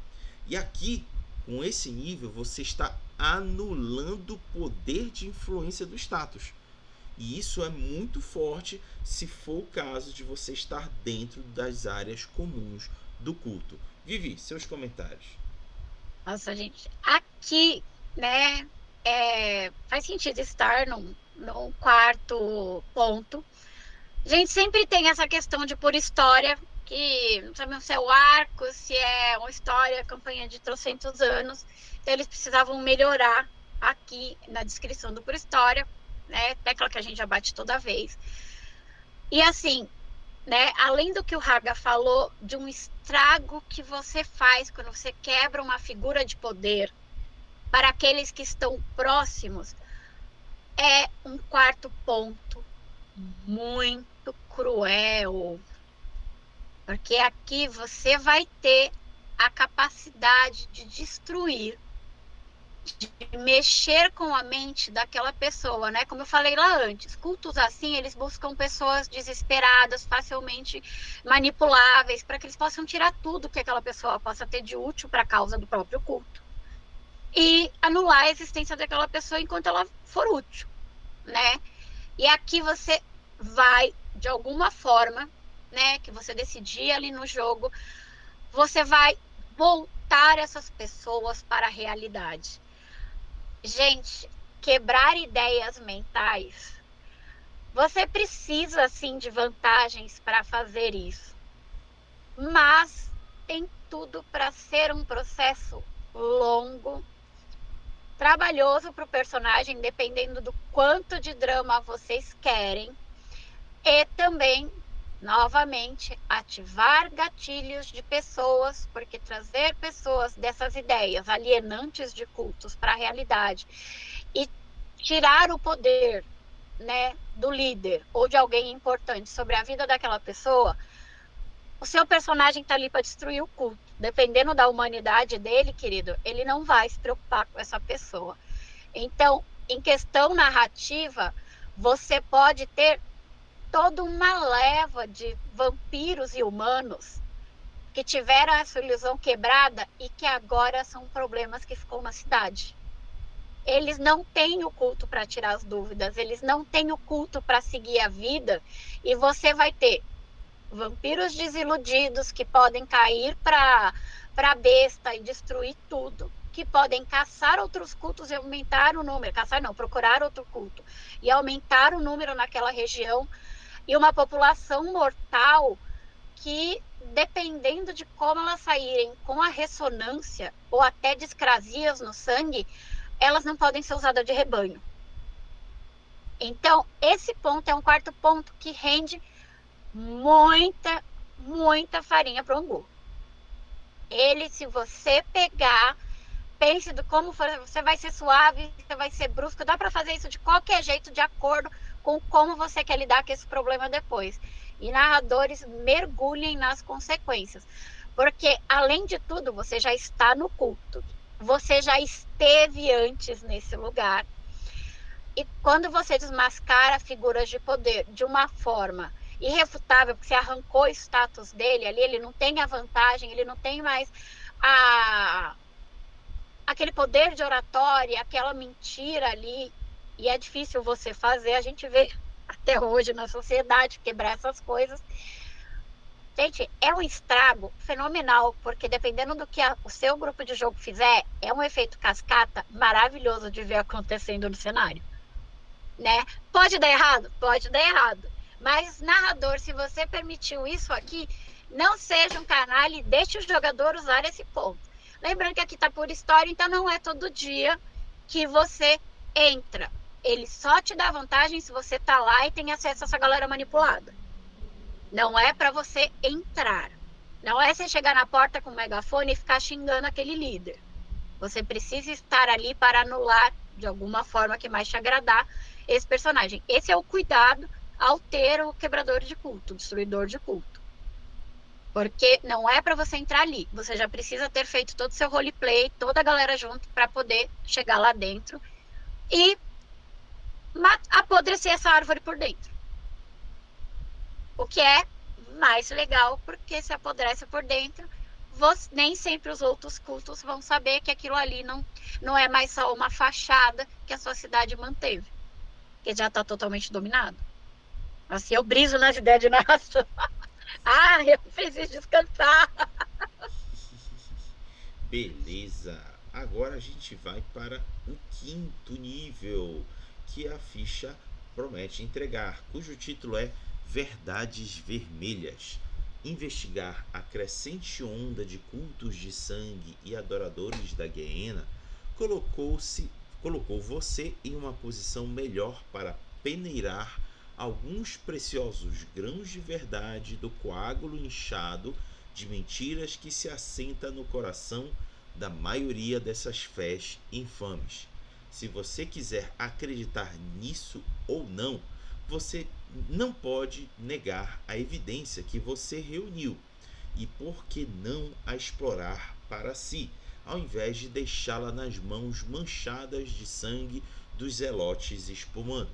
E aqui, com esse nível, você está anulando o poder de influência do status. E isso é muito forte se for o caso de você estar dentro das áreas comuns do culto. Vivi, seus comentários.
Nossa, gente, aqui, né, faz sentido estar num quarto ponto. A gente sempre tem essa questão de por história, que não sabemos se é o arco, se é uma história, campanha de trocentos anos. Então, eles precisavam melhorar aqui na descrição do por história, né? Tecla que a gente já bate toda vez. E assim, né? Além do que o Raga falou, de um estrago que você faz quando você quebra uma figura de poder para aqueles que estão próximos, é um quarto ponto muito cruel. Porque aqui você vai ter a capacidade de destruir de mexer com a mente daquela pessoa, né? Como eu falei lá antes, cultos assim, eles buscam pessoas desesperadas, facilmente manipuláveis, para que eles possam tirar tudo que aquela pessoa possa ter de útil para a causa do próprio culto e anular a existência daquela pessoa enquanto ela for útil, né? E aqui você vai, de alguma forma, né, que você decidir ali no jogo, você vai voltar essas pessoas para a realidade. Gente, quebrar ideias mentais. Você precisa, sim, de vantagens para fazer isso. Mas tem tudo para ser um processo longo, trabalhoso para o personagem, dependendo do quanto de drama vocês querem. E também, novamente, ativar gatilhos de pessoas, porque trazer pessoas dessas ideias alienantes de cultos para a realidade e tirar o poder, né, do líder ou de alguém importante sobre a vida daquela pessoa, o seu personagem está ali para destruir o culto. Dependendo da humanidade dele, querido, ele não vai se preocupar com essa pessoa. Então, em questão narrativa, você pode ter toda uma leva de vampiros e humanos que tiveram essa ilusão quebrada e que agora são problemas que ficam na cidade. Eles não têm o culto para tirar as dúvidas, eles não têm o culto para seguir a vida, e você vai ter vampiros desiludidos que podem cair para a besta e destruir tudo, que podem caçar outros cultos e aumentar o número, caçar não, procurar outro culto e aumentar o número naquela região, e uma população mortal que, dependendo de como elas saírem com a ressonância ou até discrasias no sangue, elas não podem ser usadas de rebanho. Então, esse ponto é um quarto ponto que rende muita, muita farinha para o angu. Ele, se você pegar, pense de como você vai ser suave, você vai ser brusco, dá para fazer isso de qualquer jeito, de acordo com como você quer lidar com esse problema depois. E narradores mergulhem nas consequências. Porque, além de tudo, você já está no culto. Você já esteve antes nesse lugar. E quando você desmascara figuras de poder de uma forma irrefutável, porque você arrancou o status dele ali, ele não tem a vantagem, ele não tem mais a, aquele poder de oratória, aquela mentira ali, e é difícil você fazer, a gente vê até hoje na sociedade quebrar essas coisas. Gente, é um estrago fenomenal, porque dependendo do que o seu grupo de jogo fizer, é um efeito cascata maravilhoso de ver acontecendo no cenário, né? Pode dar errado? Pode dar errado. Mas, narrador, se você permitiu isso aqui, não seja um canalha e deixe o jogador usar esse ponto. Lembrando que aqui está por história, então não é todo dia que você entra. Ele só te dá vantagem se você tá lá e tem acesso a essa galera manipulada. Não é para você entrar. Não é você chegar na porta com o megafone e ficar xingando aquele líder. Você precisa estar ali para anular, de alguma forma que mais te agradar, esse personagem. Esse é o cuidado ao ter o quebrador de culto, o destruidor de culto. Porque não é para você entrar ali. Você já precisa ter feito todo o seu roleplay, toda a galera junto, para poder chegar lá dentro e apodrecer essa árvore por dentro. O que é mais legal, porque se apodrece por dentro, nem sempre os outros cultos vão saber que aquilo ali não é mais só uma fachada que a sua cidade manteve, que já está totalmente dominado. Assim, eu briso nas ideias de narração. Ah, eu preciso descansar.
Beleza. Agora a gente vai para o quinto nível, que a ficha promete entregar, cujo título é Verdades Vermelhas. Investigar a crescente onda de cultos de sangue e adoradores da Guiena colocou você em uma posição melhor para peneirar alguns preciosos grãos de verdade do coágulo inchado de mentiras que se assenta no coração da maioria dessas fés infames. Se você quiser acreditar nisso ou não, você não pode negar a evidência que você reuniu e por que não a explorar para si, ao invés de deixá-la nas mãos manchadas de sangue dos zelotes espumando.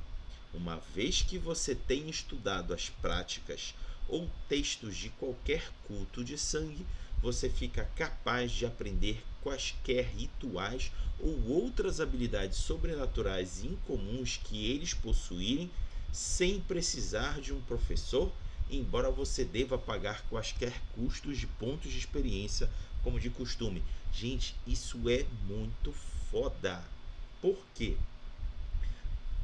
Uma vez que você tem estudado as práticas ou textos de qualquer culto de sangue, você fica capaz de aprender quaisquer rituais ou outras habilidades sobrenaturais incomuns que eles possuírem sem precisar de um professor, embora você deva pagar quaisquer custos de pontos de experiência como de costume. Gente, isso é muito foda. Por quê?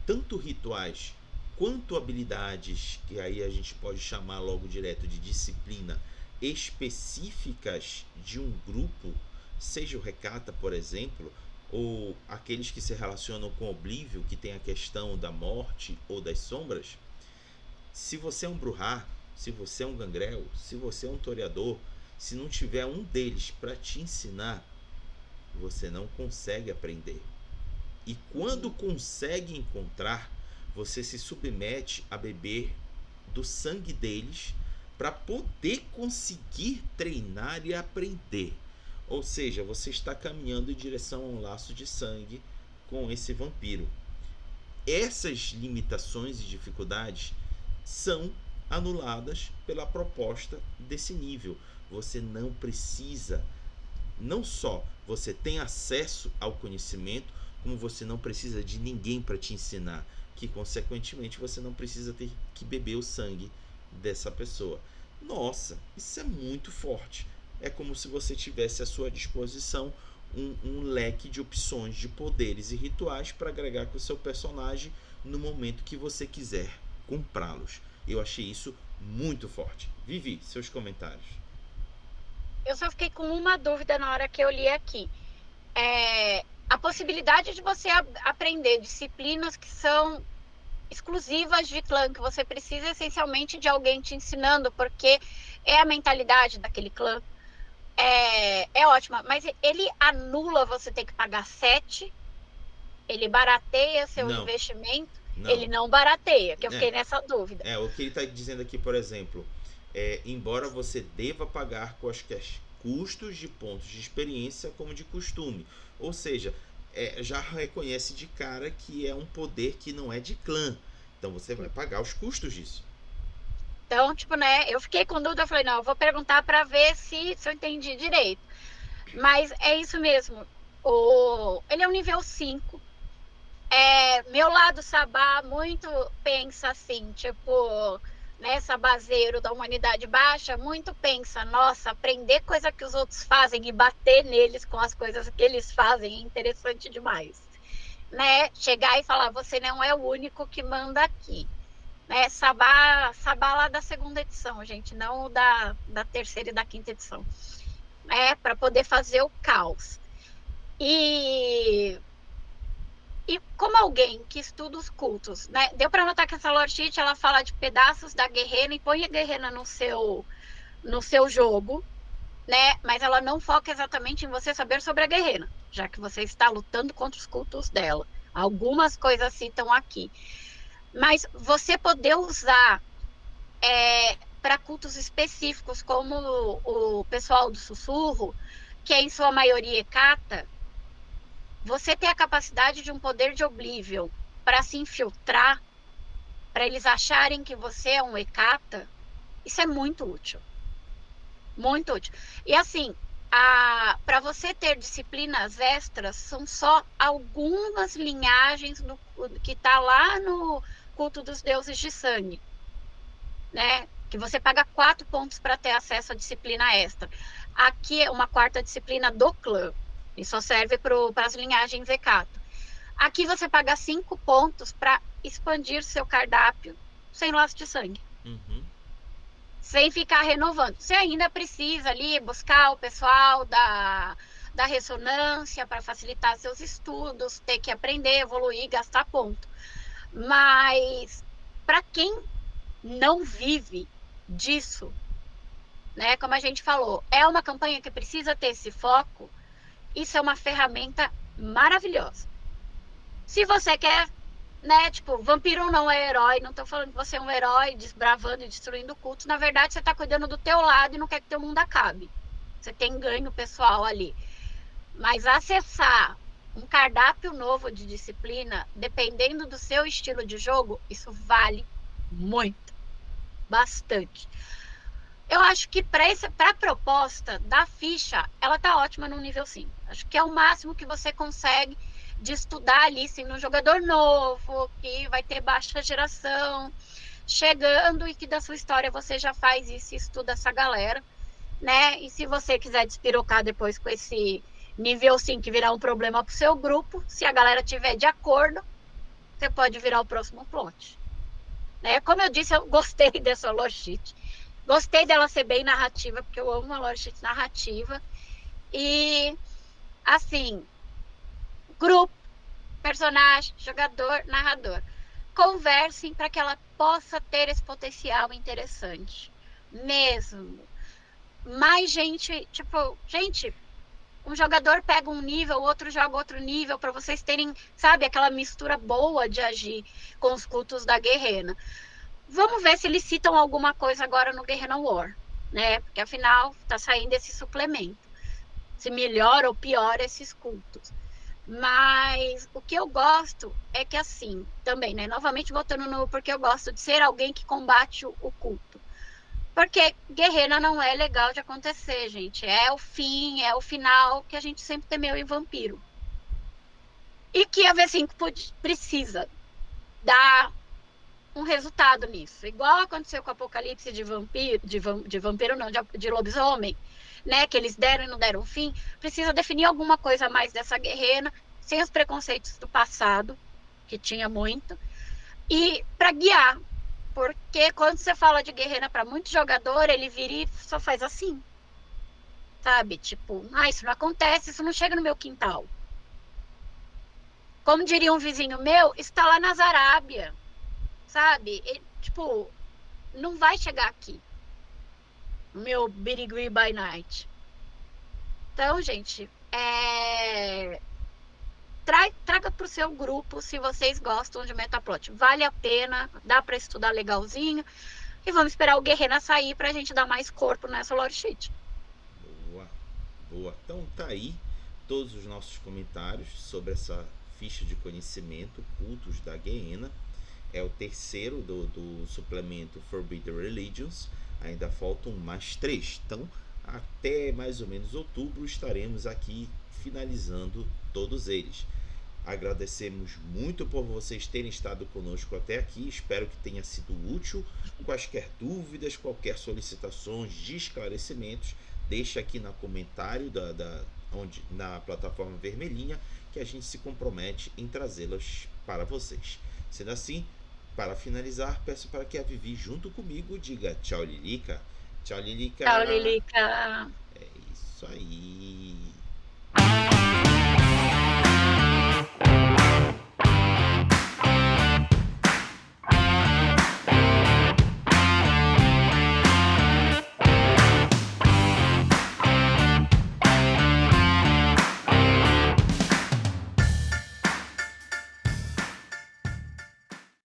Tanto rituais quanto habilidades, que aí a gente pode chamar logo direto de disciplina, específicas de um grupo, seja o Recata, por exemplo, ou aqueles que se relacionam com o Oblívio, que tem a questão da morte ou das sombras. Se você é um Bruhá, se você é um Gangrel, se você é um Toreador, se não tiver um deles para te ensinar, você não consegue aprender. E quando consegue encontrar, você se submete a beber do sangue deles para poder conseguir treinar e aprender. Ou seja, você está caminhando em direção a um laço de sangue com esse vampiro. Essas limitações e dificuldades são anuladas pela proposta desse nível. Você não precisa, não só você tem acesso ao conhecimento, como você não precisa de ninguém para te ensinar, que consequentemente você não precisa ter que beber o sangue dessa pessoa. Nossa, isso é muito forte. É como se você tivesse à sua disposição um leque de opções de poderes e rituais para agregar com o seu personagem no momento que você quiser comprá-los. Eu achei isso muito forte. Vivi, seus comentários.
Eu só fiquei com uma dúvida na hora que eu li aqui. A possibilidade de você aprender disciplinas que são exclusivas de clã, que você precisa essencialmente de alguém te ensinando, porque é a mentalidade daquele clã. É ótima, mas ele anula você ter que pagar 7, ele barateia seu
Não,
investimento,
não.
ele não barateia, que eu
É,
fiquei nessa dúvida.
o que ele está dizendo aqui, por exemplo, embora você deva pagar quaisquer custos de pontos de experiência como de costume. Ou seja, já reconhece de cara que é um poder que não é de clã. Então você vai pagar os custos disso.
Então, tipo, né, eu fiquei com dúvida, eu falei, não, eu vou perguntar para ver se eu entendi direito. Mas é isso mesmo. Ele é um nível 5. Meu lado Sabá muito pensa assim, tipo, né, sabazeiro da humanidade baixa, muito pensa, nossa, aprender coisa que os outros fazem e bater neles com as coisas que eles fazem é interessante demais. Né? Chegar e falar, você não é o único que manda aqui. Né? Sabá lá da segunda edição, gente, não da terceira e da quinta edição. Para poder fazer o caos. E como alguém que estuda os cultos, né? Deu para notar que essa lore sheet ela fala de pedaços da guerreira e põe a guerreira no seu jogo, né? Mas ela não foca exatamente em você saber sobre a guerreira, já que você está lutando contra os cultos dela. Algumas coisas citam aqui. Mas você poder usar para cultos específicos, como o pessoal do sussurro, que é em sua maioria Hecata, você ter a capacidade de um poder de Oblivion para se infiltrar, para eles acharem que você é um Hecata, isso é muito útil. Muito útil. E assim, para você ter disciplinas extras, são só algumas linhagens que está lá no culto dos deuses de sangue, né? Que você paga 4 pontos para ter acesso à disciplina extra. Aqui é uma quarta disciplina do clã, e só serve para as linhagens Hecata. Aqui você paga 5 pontos para expandir seu cardápio sem laço de sangue.
Uhum.
Sem ficar renovando. Você ainda precisa ali buscar o pessoal da ressonância para facilitar seus estudos, ter que aprender, evoluir, gastar ponto. Mas para quem não vive disso, né? Como a gente falou, é uma campanha que precisa ter esse foco. Isso é uma ferramenta maravilhosa. Se você quer, né? Tipo, vampiro não é herói, não tô falando que você é um herói desbravando e destruindo cultos. Na verdade, você tá cuidando do teu lado e não quer que teu mundo acabe. Você tem ganho pessoal ali. Mas acessar um cardápio novo de disciplina, dependendo do seu estilo de jogo, isso vale muito, bastante. Eu acho que para a proposta da ficha, ela tá ótima no nível 5. Acho que é o máximo que você consegue de estudar ali, sim, um jogador novo, que vai ter baixa geração, chegando e que da sua história você já faz isso e estuda essa galera, né? E se você quiser despirocar depois com esse nível 5 que virar um problema pro seu grupo, se a galera tiver de acordo, você pode virar o próximo plot. Né? Como eu disse, eu gostei dessa lore sheet. Gostei dela ser bem narrativa, porque eu amo uma lore sheet narrativa. E, assim, grupo, personagem, jogador, narrador. Conversem para que ela possa ter esse potencial interessante. Mesmo. Mais gente, tipo, gente, um jogador pega um nível, o outro joga outro nível, para vocês terem, sabe, aquela mistura boa de agir com os cultos da guerreira. Vamos ver se eles citam alguma coisa agora no Guerrilla War, né? Porque afinal está saindo esse suplemento. Se melhora ou piora esses cultos. Mas o que eu gosto é que assim, também, né? Novamente voltando no porque eu gosto de ser alguém que combate o culto. Porque guerreira não é legal de acontecer, gente. É o fim, é o final que a gente sempre temeu em vampiro. E que a V5 precisa dar um resultado nisso. Igual aconteceu com o Apocalipse de vampiro, de vampiro não, de lobisomem, né? Que eles deram e não deram fim. Precisa definir alguma coisa mais dessa guerreira, sem os preconceitos do passado, que tinha muito, e para guiar. Porque quando você fala de guerreira para muito jogador, ele vira e só faz assim, sabe? Tipo, isso não acontece, isso não chega no meu quintal. Como diria um vizinho meu, está lá na Arábia, sabe? E, tipo, não vai chegar aqui. Meu Birigui by Night. Então, gente, traga para o seu grupo se vocês gostam de Metaplot. Vale a pena, dá para estudar legalzinho. E vamos esperar o Guerreira sair para a gente dar mais corpo nessa lore sheet.
Boa, boa. Então tá aí todos os nossos comentários sobre essa ficha de conhecimento, cultos da Guiena. É o terceiro do suplemento Forbidden Religions. Ainda faltam mais 3. Então, até mais ou menos outubro estaremos aqui finalizando todos eles. Agradecemos muito por vocês terem estado conosco até aqui. Espero que tenha sido útil. Quaisquer dúvidas, qualquer solicitações de esclarecimentos, deixe aqui no comentário na plataforma vermelhinha, que a gente se compromete em trazê-las para vocês. Sendo assim, para finalizar, peço para que a Vivi, junto comigo, diga tchau, Lilica. Tchau, Lilica.
Tchau, Lilica.
É isso aí.